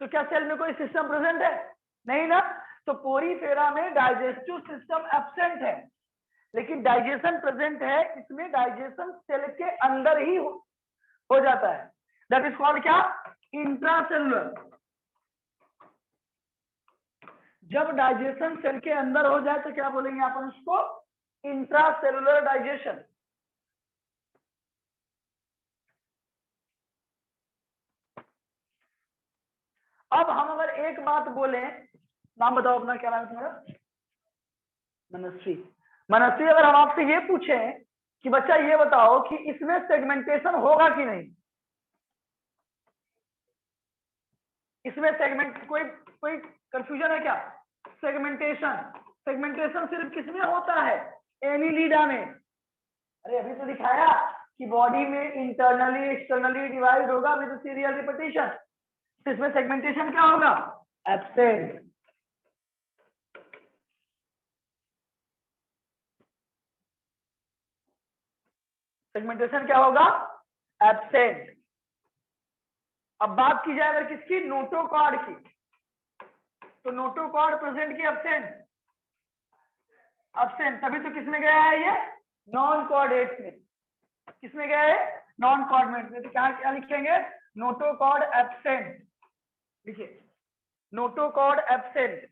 A: तो क्या सेल में कोई सिस्टम प्रेजेंट है? नहीं ना। तो पोरीफेरा में डाइजेस्टिव सिस्टम एब्सेंट है, लेकिन डाइजेशन प्रेजेंट है। इसमें डाइजेशन सेल के अंदर ही हो जाता है। दैट इज कॉल्ड क्या? इंट्रासेलुलर। जब डाइजेशन सेल के अंदर हो जाए तो क्या बोलेंगे अपन उसको? Intracellular digestion. अब हम अगर एक बात बोले, नाम बताओ अपना, क्या नाम है तुम्हारा? मनस्वी। मनस्वी, अगर हम आपसे ये पूछें कि बच्चा ये बताओ कि इसमें सेगमेंटेशन होगा कि नहीं? इसमें सेगमेंट, कोई कोई कंफ्यूजन है क्या? सेगमेंटेशन, सेगमेंटेशन सिर्फ किसमें होता है? एनिलिडा में। अरे अभी तो दिखाया कि बॉडी में इंटरनली एक्सटर्नली डिवाइड होगा विद सीरियल रिपीटिशन। तो इसमें सेगमेंटेशन क्या होगा? एब्सेंट। सेगमेंटेशन क्या होगा? एब्सेंट। अब बात की जाए अगर किसकी? नोटोकॉर्ड की, तो नोटोकॉर्ड प्रेजेंट की एब्सेंट? एब्सेंट। तभी तो किसमें गया है ये? नॉन कॉर्डेट में। किसमें गया है? नॉन कॉर्डेट में। तो क्या लिखेंगे? Notochord absent. देखिए, नोटोकॉर्ड एब्सेंट।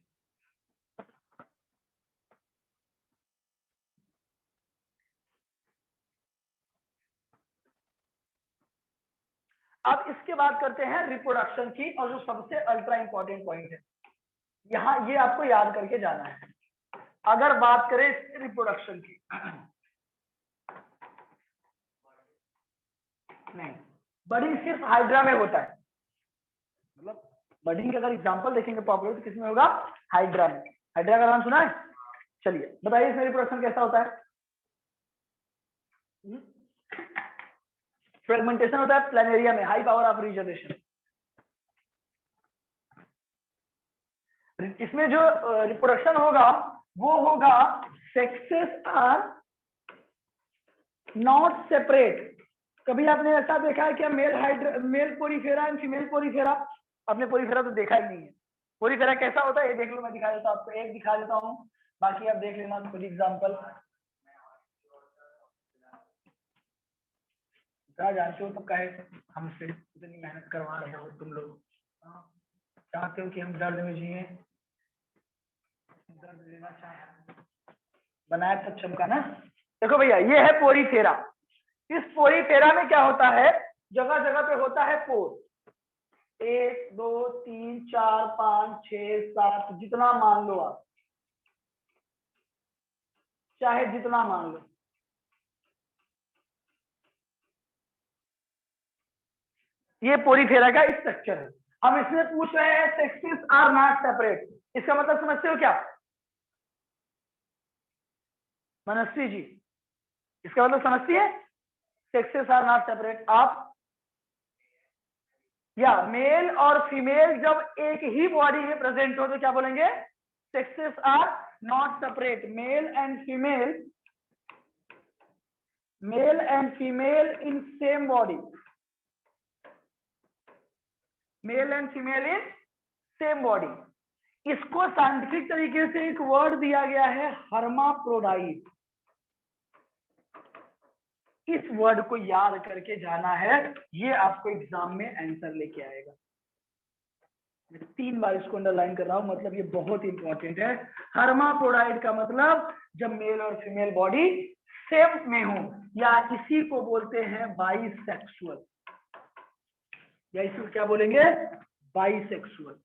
A: अब इसके बाद करते हैं रिप्रोडक्शन की, और जो सबसे अल्ट्रा इंपॉर्टेंट पॉइंट है यहाँ, ये आपको याद करके जाना है। अगर बात करें रिप्रोडक्शन की, नहीं, बर्डिंग सिर्फ हाइड्रा में होता है, मतलब बर्डिंग का अगर एग्जांपल देखेंगे पॉपुलर तो किसमें होगा? हाइड्रा में। हाइड्रा का नाम सुना है? चलिए बताइए इसमें रिप्रोडक्शन कैसा होता है? फ्रेगमेंटेशन होता है प्लानेरिया में, हाई पावर ऑफ रीजनरेशन। इसमें जो रिप्रोडक्शन होगा वो होगा सेक्सेस आर नॉट सेपरेट। कभी आपने ऐसा देखा है क्या? Male Porifera and female Porifera? आपने पोरीफेरा तो देखा ही नहीं है। पोरीफेरा कैसा होता है ये देख लो, मैं दिखा देता हूं आपको, एक दिखा देता हूँ, बाकी आप देख लेना खुद एग्जाम्पल। क्या जानते हो तो कहे हमसे इतनी मेहनत करवा रहे हो तुम लोग, चाहते हो कि हम दर्द में जिए, दर्द लेना चाहे, बनाया तो चमका ना। देखो भैया ये है पोरीफेरा। इस पोरीफेरा में क्या होता है? जगह जगह पे होता है पोर, 1 2 3 4 5 6 7, जितना मान लो आप, चाहे जितना मान लो। ये पोरीफेरा का स्ट्रक्चर है। हम इसमें पूछ रहे हैं सेक्सेस आर नॉट सेपरेट, इसका मतलब समझते हो क्या मनस्वी जी? इसका मतलब समझती है? Sexes are not separate. आप या मेल और फीमेल जब एक ही बॉडी में प्रेजेंट हो तो क्या बोलेंगे? Sexes are not separate. Male and female in same body, male and female in same body. इसको साइंटिफिक तरीके से एक वर्ड दिया गया है हर्माफ्रोडाइट। इस वर्ड को याद करके जाना है, ये आपको एग्जाम में आंसर लेके आएगा। मैं 3 बार इसको अंडरलाइन कर रहा हूं, मतलब ये बहुत इंपॉर्टेंट है। हर्माफ्रोडाइट का मतलब जब मेल और फीमेल बॉडी सेम में हो, या इसी को बोलते हैं बाइसेक्सुअल, या इसको क्या बोलेंगे? बाइसेक्सुअल।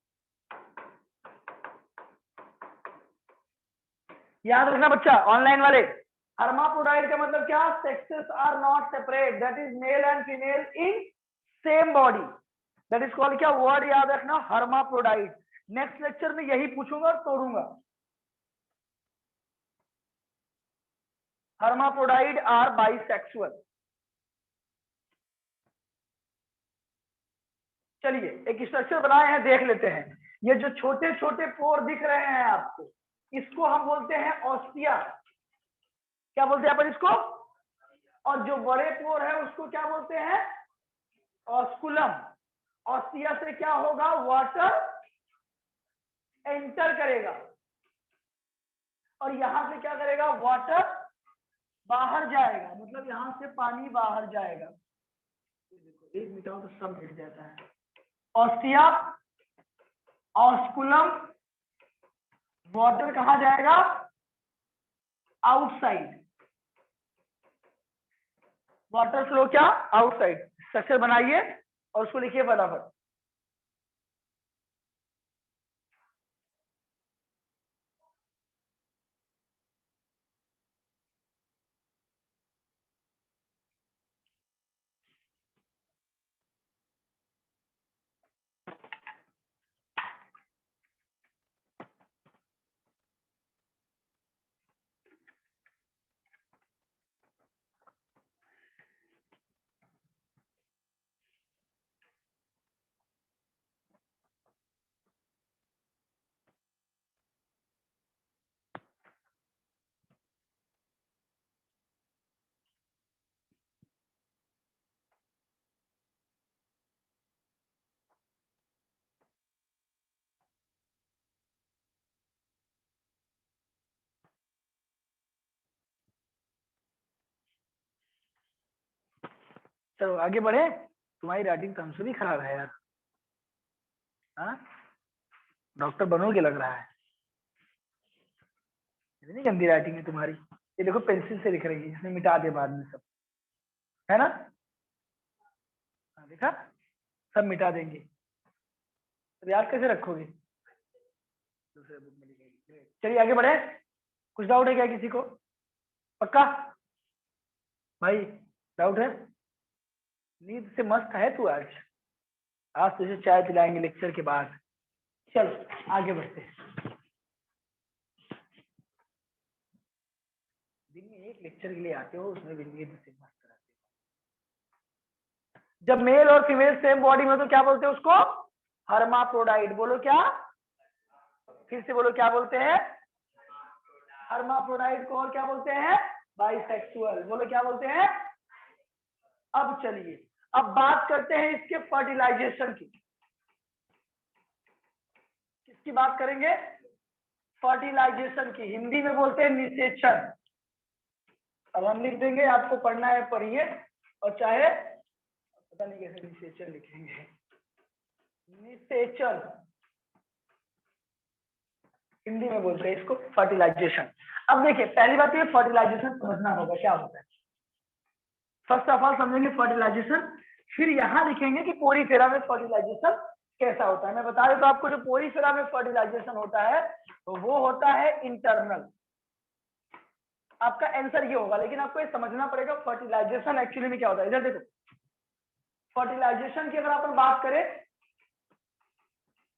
A: याद रखना बच्चा, ऑनलाइन वाले, हर्माफ्रोडाइट का मतलब क्या? Sexes are not separate, that is male and female in same body, that is called क्या? वर्ड याद रखना, हर्माफ्रोडाइट। नेक्स्ट लेक्चर में यही पूछूंगा और तोड़ूंगा। Hermaphrodite are bisexual. चलिए एक स्ट्रक्चर बनाए हैं, देख लेते हैं। ये जो छोटे छोटे पोर दिख रहे हैं आपको, इसको हम बोलते हैं ऑस्टिया। क्या बोलते हैं अपन इसको? और जो बड़े पोर है उसको क्या बोलते हैं? ऑस्कुलम। ऑस्टिया से क्या होगा? वाटर एंटर करेगा, और यहां से क्या करेगा? वाटर बाहर जाएगा, मतलब यहां से पानी बाहर जाएगा। देखो एक मिटाओ तो सब गिर जाता है। ऑस्टिया, ऑस्कुलम, वाटर कहां जाएगा? आउटसाइड। वाटर फ्लो क्या? आउटसाइड। स्ट्रक्चर बनाइए और उसको लिखिए फटाफट। चलो आगे बढ़े। तुम्हारी राइटिंग तो हमसे भी खराब है यार। हाँ, डॉक्टर बनोगे लग रहा है, इतनी गंदी राइटिंग है तुम्हारी। ये देखो पेंसिल से लिख रही है, इसमें मिटा दे बाद में सब, है ना? हाँ, देखा? सब मिटा देंगे, तो याद कैसे रखोगे? दूसरे बुक में लिखेंगे। चलिए आगे बढ़े। कुछ डाउट है क्या किसी को? पक्का भाई, डाउट है? नींद से मस्त है तू आज। आज तुझे चाय पिलाएंगे लेक्चर के बाद। चलो आगे बढ़ते हैं। दिन में एक लेक्चर के लिए आते हो, उसमें भी नींद से मस्त कराते हो। जब मेल और फीमेल सेम बॉडी में तो क्या बोलते हैं उसको? हर्माफ्रोडाइट। बोलो क्या? फिर से बोलो, क्या बोलते हैं? हर्माफ्रोडाइट को और क्या बोलते हैं? बाइसेक्सुअल। बोलो क्या बोलते हैं? अब चलिए, अब बात करते हैं इसके फर्टिलाइजेशन की। किसकी बात करेंगे? फर्टिलाइजेशन की। हिंदी में बोलते हैं निषेचन। अब हम लिख देंगे, आपको पढ़ना है पढ़िए, और चाहे पता नहीं कैसे निषेचन लिखेंगे। निषेचन हिंदी में बोलते हैं इसको फर्टिलाइजेशन। अब देखिए, पहली बात ये फर्टिलाइजेशन समझना होगा क्या होता है। फर्स्ट ऑफ ऑल समझेंगे फर्टिलाइजेशन, फिर यहां लिखेंगे कि पोरीफेरा में फर्टिलाइजेशन कैसा होता है। मैं बता देता हूं आपको, जो पोरीफेरा में फर्टिलाइजेशन होता है तो वो होता है इंटरनल। आपका आंसर ये होगा, लेकिन आपको ये समझना पड़ेगा फर्टिलाइजेशन एक्चुअली में क्या होता है। इधर देखो, फर्टिलाइजेशन की अगर अपन बात करें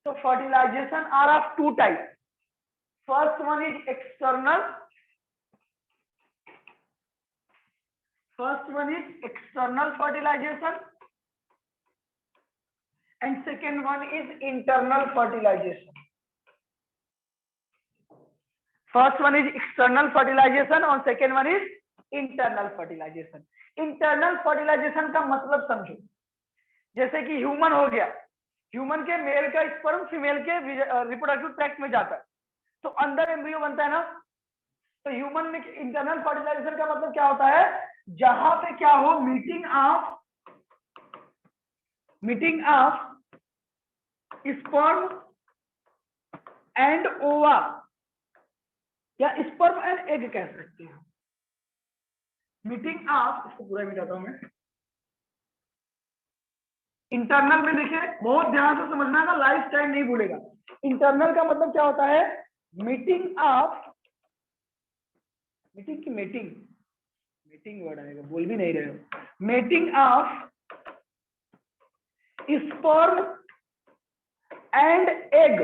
A: तो fertilisation are of two type. First one is external, fertilization, and second one is internal fertilization. First one is external fertilization और second one is internal fertilization. Internal fertilization का मतलब समझो, जैसे कि ह्यूमन हो गया, ह्यूमन के मेल का स्पर्म फीमेल के रिप्रोडक्टिव ट्रैक्ट में जाता है तो अंदर एम्ब्रियो बनता है ना। तो ह्यूमन में इंटरनल फर्टिलाइजेशन का मतलब क्या होता है? जहां पे क्या हो, मीटिंग ऑफ स्पर्म एंड ओवा, या स्पर्म एंड एग कह सकते हैं। मीटिंग ऑफ, इसको पूरा मिटाता हूं मैं। इंटरनल में देखिए, बहुत ध्यान से समझना का, लाइफ टाइम नहीं भूलेगा। इंटरनल का मतलब क्या होता है? मीटिंग वर्ड आएगा, बोल भी नहीं रहे हो। Meeting of sperm and egg.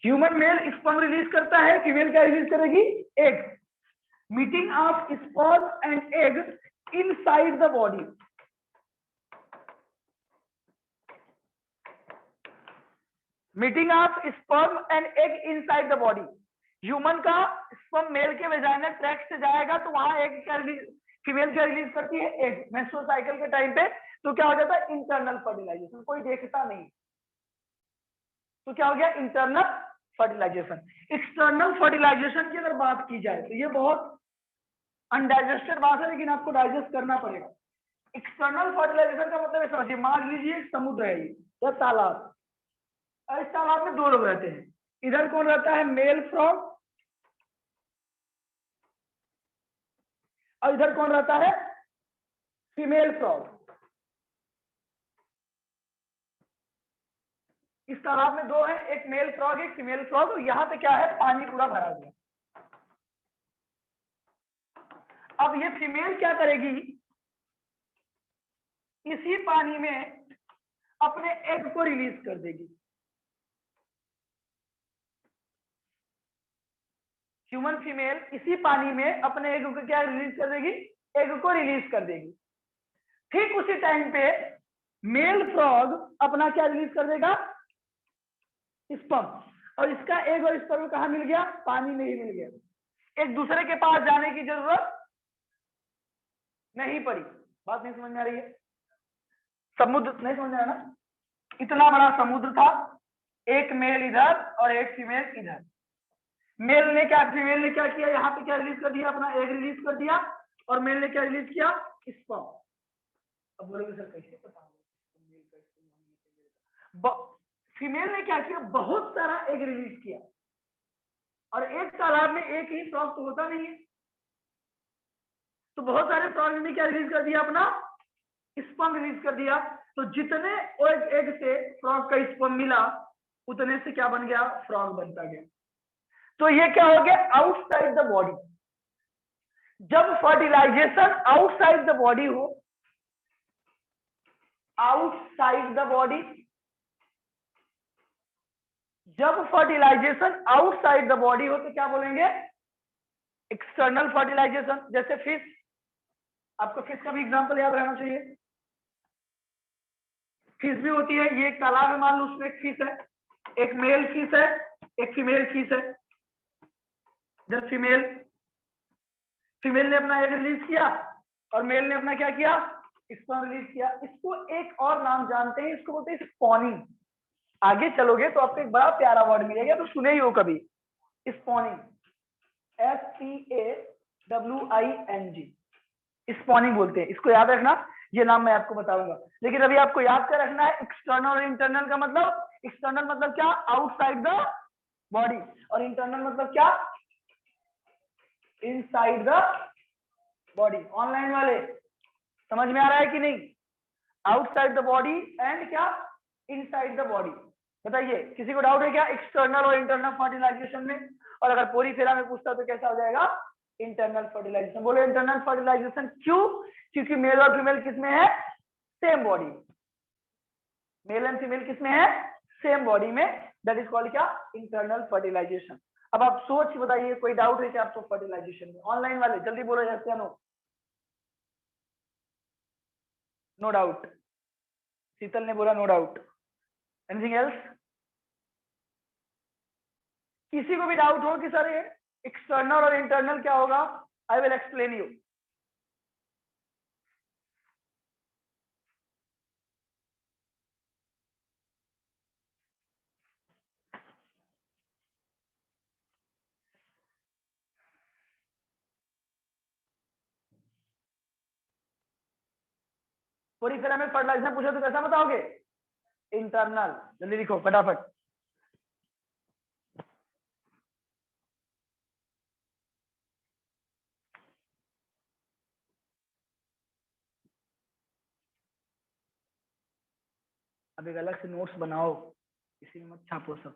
A: Human male sperm release करता है, फीमेल क्या रिलीज करेगी? Egg. Meeting of sperm and egg inside the body. Meeting of sperm and egg inside the body. Human का स्पर्म मेल के vaginal tract से जाएगा तो वहां एग क्या रिलीज, फीमेल क्या रिलीज करती है? एग। मेंस्ट्रुअल साइकिल के टाइम पे तो क्या हो जाता है? Internal fertilisation. कोई देखता नहीं तो क्या हो गया? Internal fertilisation. एक्सटर्नल फर्टिलाइजेशन की अगर बात की जाए तो ये बहुत अनडाइजेस्टेड बात है, लेकिन आपको डाइजेस्ट करना पड़ेगा। एक्सटर्नल फर्टिलाइजेशन का मतलब समझिए, मान लीजिए समुद्र है या तालाब, इस तालाब में दो लोग रहते हैं। इधर कौन रहता है? मेल फ्रॉग, और इधर कौन रहता है? Female frog. इस तालाब में दो है, एक मेल फ्रॉग एक फीमेल फ्रॉग, और यहाँ पे क्या है? पानी पूरा भरा हुआ। अब ये फीमेल क्या करेगी? इसी पानी में अपने एग को रिलीज कर देगी। ह्यूमन फीमेल इसी पानी में अपने एग को क्या रिलीज कर देगी? एग को रिलीज कर देगी। ठीक उसी टाइम पे मेल फ्रॉग अपना क्या रिलीज कर देगा? स्पर्म। और इसका एग और स्पर्म कहां मिल गया? पानी में ही मिल गया। एक दूसरे के पास जाने की जरूरत नहीं पड़ी। बात नहीं समझ में आ रही है? समुद्र नहीं समझ में आ रहा ना? इतना बड़ा समुद्र था, एक मेल इधर और एक फीमेल इधर। मेल ने क्या, फीमेल ने क्या किया? यहाँ पे क्या रिलीज कर दिया? अपना एग रिलीज कर दिया, और मेल ने क्या रिलीज किया? स्पर्म। अब बोलोगे सर कैसे पता? फीमेल ने क्या किया? बहुत सारा एग रिलीज किया, और एक तालाब में एक ही फ्रॉग तो होता नहीं है, तो बहुत सारे फ्रॉग ने क्या रिलीज कर दिया? अपना स्पर्म रिलीज कर दिया। तो जितने एग से फ्रॉग का स्पर्म मिला उतने से क्या बन गया, फ्रॉग बनता गया। तो ये क्या हो गया, आउटसाइड द बॉडी। जब फर्टिलाइजेशन आउटसाइड द बॉडी हो, आउटसाइड द बॉडी, जब फर्टिलाइजेशन आउटसाइड द बॉडी हो तो क्या बोलेंगे, एक्सटर्नल फर्टिलाइजेशन। जैसे फिश, आपको फिश का भी एग्जांपल याद रहना चाहिए। फिश भी होती है, ये एक तालाब है, मान लो उसमें एक फिश है, एक मेल फिश है, एक फीमेल फिश है। जब फीमेल ने अपना एग रिलीज किया और मेल ने अपना क्या किया, स्पर्म रिलीज किया। इसको एक और नाम जानते हैं, इसको बोलते हैं स्पॉनिंग। आगे चलोगे तो आपको एक बड़ा प्यारा वर्ड मिलेगा, तो सुने ही हो कभी, स्पॉनिंग, SPAWING, स्पॉनिंग बोलते हैं। इसको याद रखना, ये नाम मैं आपको बताऊंगा। लेकिन अभी आपको याद क्या रखना है, एक्सटर्नल और इंटरनल का मतलब। एक्सटर्नल मतलब क्या, आउटसाइड द बॉडी, और इंटरनल मतलब क्या, इनसाइड द बॉडी। ऑनलाइन वाले समझ में आ रहा है कि नहीं, आउटसाइड द बॉडी एंड क्या, इनसाइड द बॉडी। बताइए, किसी को डाउट है क्या एक्सटर्नल और इंटरनल फर्टिलाइजेशन में? और अगर पूरी फेरा में पूछता तो कैसा हो जाएगा, इंटरनल फर्टिलाइजेशन। बोलो इंटरनल फर्टिलाइजेशन क्यों, क्योंकि मेल और फीमेल किसमें है, same body. Male and female किसमें है, सेम बॉडी में, दैट इज कॉल्ड क्या, इंटरनल फर्टिलाइजेशन। अब आप सोच बताइए, कोई डाउट है क्या आपको फर्टिलाइजेशन में? ऑनलाइन वाले जल्दी बोलो यस या नो। नो डाउट, शीतल ने बोला नो डाउट। Anything else? किसी को भी डाउट हो कि सर ये एक्सटर्नल और इंटरनल क्या होगा, आई विल एक्सप्लेन यू। पूरी तरह में फर्टिलाइजेशन पूछे तो कैसा बताओगे, इंटरनल। जल्दी लिखो फटाफट। अब एक अलग से नोट्स बनाओ, किसी में मत छापो, सब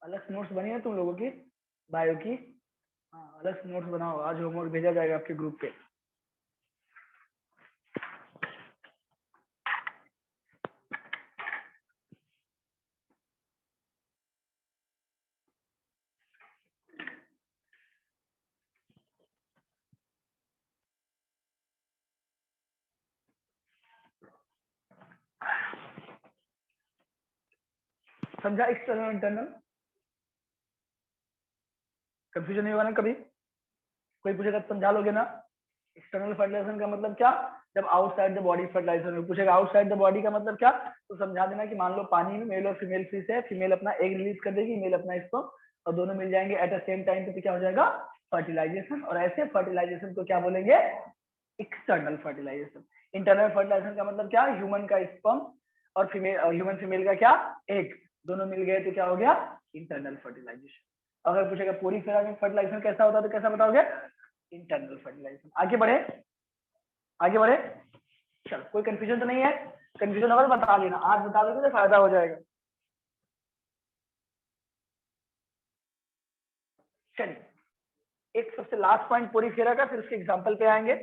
A: अलग से नोट्स बनी है तुम लोगों की, बायो की। हाँ, अलग से नोट्स बनाओ, आज होमवर्क भेजा जाएगा आपके ग्रुप पे। समझा एक्सटर्नल इंटरनल? कंफ्यूजन नहीं होगा ना कभी? कोई पूछेगा तो समझा लोगे ना? एक्सटर्नल फर्टिलाइजेशन का मतलब क्या, जब आउटसाइड द बॉडी फर्टिलाइजेशन पूछेगा, आउटसाइड द बॉडी का मतलब क्या, तो समझा देना कि मान लो पानी में मेल और फीमेल फिश है, फीमेल अपना एग रिलीज कर देगी, मेल अपना स्पर्म, और दोनों मिल जाएंगे एट द सेम टाइम, तो क्या हो जाएगा, फर्टिलाइजेशन। और ऐसे फर्टिलाइजेशन को क्या बोलेंगे, एक्सटर्नल फर्टिलाइजेशन। इंटरनल फर्टिलाइजेशन का मतलब क्या, ह्यूमन का स्पर्म और फीमेल, ह्यूमन फीमेल का क्या, एग, दोनों मिल गए तो क्या हो गया, इंटरनल फर्टिलाइजेशन। अगर पूछेगा पूरी तरह में फर्टिलाइजेशन कैसा होता है तो कैसा बताओगे, इंटरनल फर्टिलाइजेशन। आगे बढ़े, आगे बढ़े। चलो, कोई कंफ्यूजन तो नहीं है? कंफ्यूजन होगा तो बता देना, आज बता दोगे तो फायदा हो जाएगा। चलिए, एक सबसे लास्ट पॉइंट पूरी फेरा का, फिर उसके एग्जांपल पे आएंगे।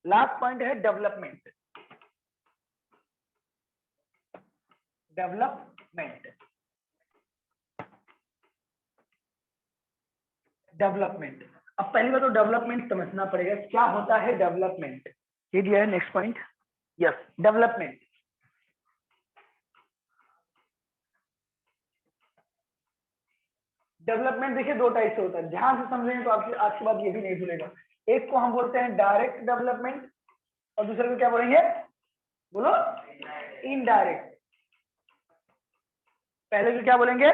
A: लास्ट पॉइंट है डेवलपमेंट। Development, development. अब पहली बात तो डेवलपमेंट समझना पड़ेगा, क्या होता है डेवलपमेंट। ये दिया है next point, yes, development. Development देखिए दो टाइप से होता है, ध्यान से समझेंगे तो आपकी आज के बाद ये भी नहीं भूलेगा। एक को हम बोलते हैं डायरेक्ट डेवलपमेंट, और दूसरे को क्या बोलेंगे, बोलो, इनडायरेक्ट। पहले को क्या बोलेंगे,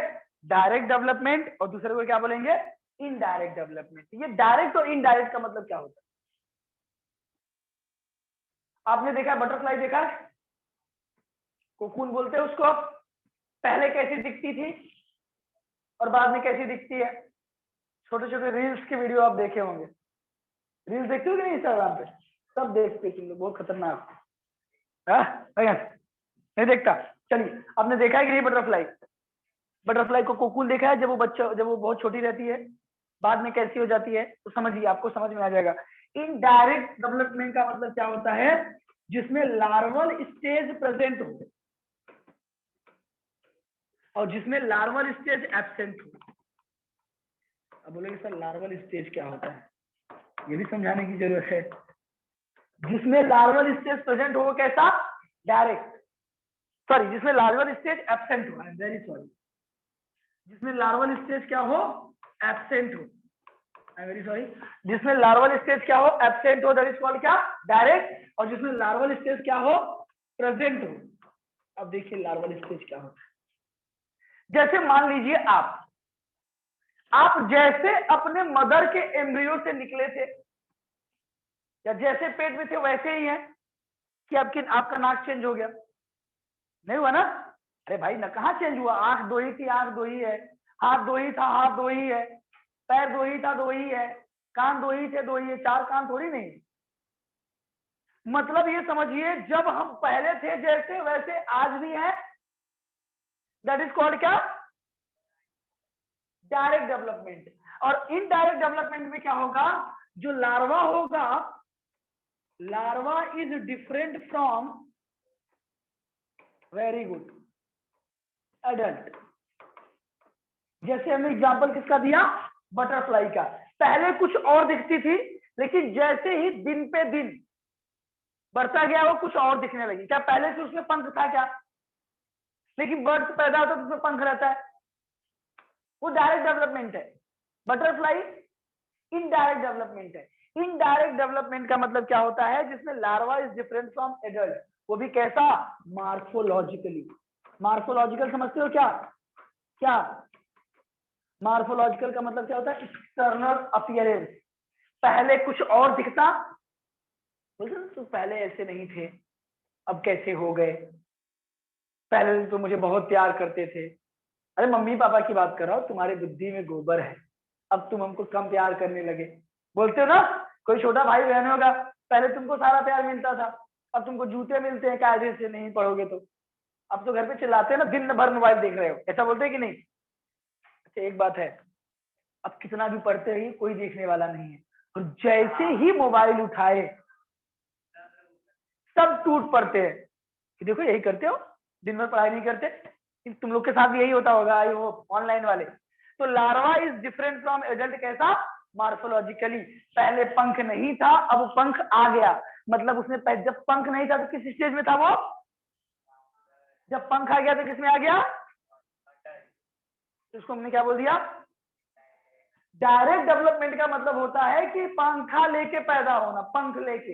A: डायरेक्ट डेवलपमेंट, और दूसरे को क्या बोलेंगे, इनडायरेक्ट डेवलपमेंट। ये डायरेक्ट और इनडायरेक्ट का मतलब क्या होता है, आपने देखा है, बटरफ्लाई देखा है, कोकून बोलते हैं उसको। पहले कैसी दिखती थी और बाद में कैसी दिखती है? छोटे छोटे रील्स के वीडियो आप देखे होंगे, रील्स देखते हो कि नहीं इंस्टाग्राम पे? सब देखते हो तुम लोग, बहुत खतरनाक। हाँ? नहीं देखता। चलिए, आपने देखा है कि नहीं बटरफ्लाई? बटरफ्लाई को कोकून देखा है, जब वो बहुत छोटी रहती है, बाद में कैसी हो जाती है, तो समझिए, आपको समझ में आ जाएगा। इनडायरेक्ट डेवलपमेंट का मतलब क्या होता है? जिसमें लार्वल स्टेज प्रेजेंट हो और जिसमें लार्वल स्टेज एब्सेंट हो। अब बोलोगे सर लार्वल स्टेज क्या होता है, ये भी समझाने की जरूरत है। जिसमें लार्वल स्टेज प्रेजेंट हो वो कैसा? डायरेक्ट। सॉरी, जिसमें लार्वल स्टेज एब्सेंट हो, आई एम वेरी सॉरी, जिसमें लार्वल स्टेज क्या हो? एब्सेंट हो, आई एम वेरी सॉरी। जिसमें लार्वल स्टेज क्या हो? एब्सेंट हो, दैट इज कॉल्ड क्या? डायरेक्ट। और जिसमें लार्वल स्टेज क्या हो? प्रेजेंट हो। अब देखिए लार्वल स्टेज क्या होता है। जैसे मान लीजिए आप जैसे अपने मदर के एम्ब्रियो से निकले थे, या जैसे पेट में थे वैसे ही है कि आपका नाक चेंज हो गया? नहीं हुआ ना? अरे भाई ना, कहाँ चेंज हुआ? आंख दो ही थी, आंख दो ही है। हाथ दो ही था, हाथ दो ही है। पैर दो ही था, दो ही है। कान दो ही थे, दो ही है। चार कान थोड़ी नहीं। मतलब ये समझिए, जब हम पहले थे जैसे वैसे आज भी है। दैट इज कॉल्ड क्या? Direct development. और इनडायरेक्ट डेवलपमेंट में क्या होगा? जो लार्वा होगा, larva is different from, very good, adult. जैसे हमने एग्जांपल किसका दिया? बटरफ्लाई का। पहले कुछ और दिखती थी, लेकिन जैसे ही दिन पे दिन बढ़ता गया वो कुछ और दिखने लगी। क्या पहले से उसमें पंख था क्या? लेकिन बर्ड पैदा होता है तो उसमें पंख रहता है, वो डायरेक्ट डेवलपमेंट है। बटरफ्लाई इनडायरेक्ट डेवलपमेंट है। इनडायरेक्ट डेवलपमेंट का मतलब क्या होता है? जिसमें larva is different from adult. वो भी कैसा? मार्फोलॉजिकली। मार्फोलॉजिकल समझते हो क्या? क्या मार्फोलॉजिकल का मतलब क्या होता है? External appearance. पहले कुछ और दिखता, बोलते तो पहले ऐसे नहीं थे, अब कैसे हो गए? पहले तो मुझे बहुत प्यार करते थे। अरे मम्मी पापा की बात कर रहा हूं, तुम्हारी बुद्धि में गोबर है, अब तुम हमको कम प्यार करने लगे। बोलते हो ना, कोई छोटा भाई बहन होगा, पहले तुमको सारा प्यार मिलता था, अब तुमको जूते मिलते हैं कायदे से नहीं पढ़ोगे तो। अब तो घर पे चिल्लाते हैं ना, दिन भर मोबाइल देख रहे हो, ऐसा बोलते हैं कि नहीं? अच्छा एक बात है, अब कितना भी पढ़ते रहिए कोई देखने वाला नहीं है, और जैसे ही मोबाइल उठाए सब टूट पड़ते हैं कि देखो यही करते हो, दिन भर पढ़ाई नहीं करते। तुम लोग के साथ भी यही होता होगा, आई हो ऑनलाइन वाले। तो larva is different from adult कैसा? मार्फोलॉजिकली। पहले पंख नहीं था, अब पंख आ गया। मतलब उसने जब पंख नहीं था तो किस स्टेज में था वो? जब पंख आ गया तो किसमें आ गया? इसको हमने क्या बोल दिया? डायरेक्ट डेवलपमेंट का मतलब होता है कि पंखा लेके पैदा होना, पंख लेके।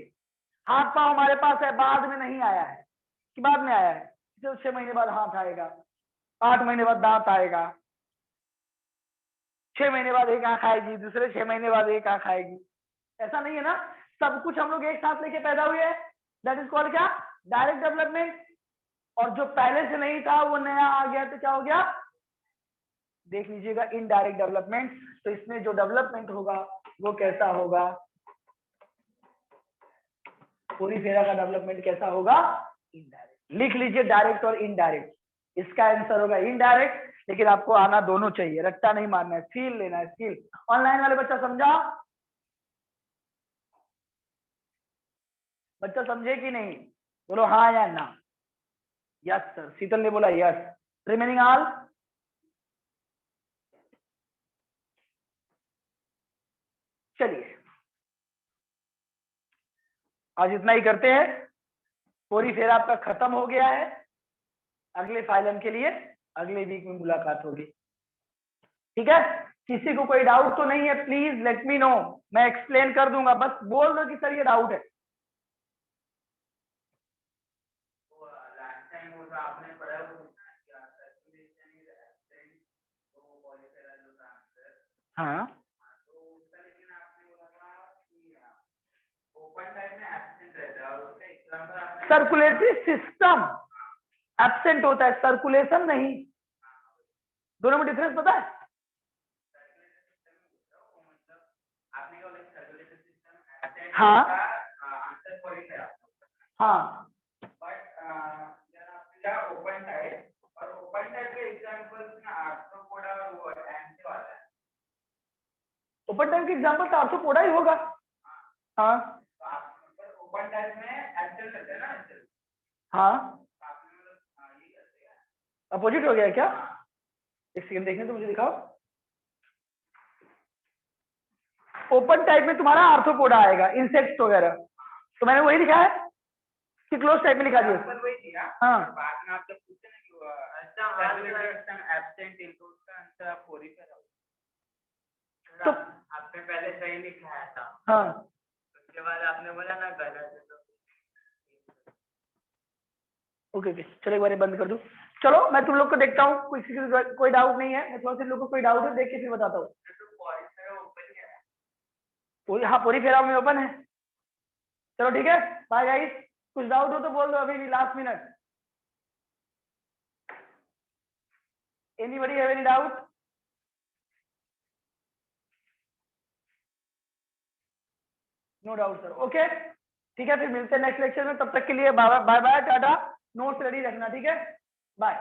A: हाथ पांव हमारे पास है, बाद में नहीं आया है कि बाद में आया है। तो 6 महीने बाद हाथ आएगा, 8 महीने बाद दांत आएगा, 6 महीने बाद एक आंख आएगी, दूसरे 6 महीने बाद एक आंख आएगी। ऐसा नहीं है ना, सब कुछ हम लोग एक साथ लेके पैदा हुए हैं। दैट इज कॉल्ड क्या? Direct development. और जो पहले से नहीं था वो नया आ गया तो क्या हो गया? देख लीजिएगा इनडायरेक्ट डेवलपमेंट। तो इसमें जो डेवलपमेंट होगा वो कैसा होगा? पूरी फेरा का डेवलपमेंट कैसा होगा? इनडायरेक्ट। लिख लीजिए डायरेक्ट और इनडायरेक्ट। इसका आंसर होगा इनडायरेक्ट, लेकिन आपको आना दोनों चाहिए, रट्टा नहीं मारना है, फील लेना है, फील। ऑनलाइन वाले बच्चा समझा? बच्चा समझे कि नहीं? बोलो हाँ या ना। यस सर, शीतल ने बोला यस। Remaining all? चलिए आज इतना ही करते हैं। पूरी फेरा आपका खत्म हो गया है। अगले फाइलम के लिए अगले वीक में मुलाकात होगी, ठीक है? किसी को कोई डाउट तो नहीं है? प्लीज लेट मी नो, मैं एक्सप्लेन कर दूंगा, बस बोल दो कि सर ये डाउट है। हाँ, सर्कुलेटरी सिस्टम एब्सेंट होता है, सर्कुलेशन नहीं। दोनों में डिफरेंस पता है? हाँ हाँ, ओपन टाइप की एग्जांपल तो आर्थ्रोपोडा ही होगा। हाँ
B: ओपन टाइप में एक्सेल करते हैं ना, एक्सेल।
A: हाँ अपोजिट हो गया क्या? एक सेकंड देखने तो मुझे दिखाओ। ओपन टाइप में तुम्हारा आर्थ्रोपोडा आएगा, इंसेक्ट्स वगैरह, तो मैंने वही लिखा है कि क्लोज टाइप में लिखा दिया। हाँ
B: बाद में आप जब पूछते ना कि अच्छा एब्सेंट इन, तो उसका आंसर आप पोरीफेरा, तो आपने पहले सही लिखा था।
A: हाँ
B: उसके बाद आपने बोला ना गलत है, तो
A: ओके ओके चलो एक बार ये बंद कर दूं। चलो मैं तुम लोग को देखता हूँ, कोई डाउट नहीं है, मैं थोड़ा सा लोग को कोई डाउट है देख के फिर बताता हूँ। हाँ पूरी फेरा में ओपन है। चलो ठीक है बाय गाइस, कुछ डाउट हो तो बोल दो अभी भी last minute. Anybody have any doubt? No doubt sir, okay ठीक है फिर मिलते हैं नेक्स्ट लेक्चर में, तब तक के लिए bye bye tata, notes ready रखना ठीक है, बाय।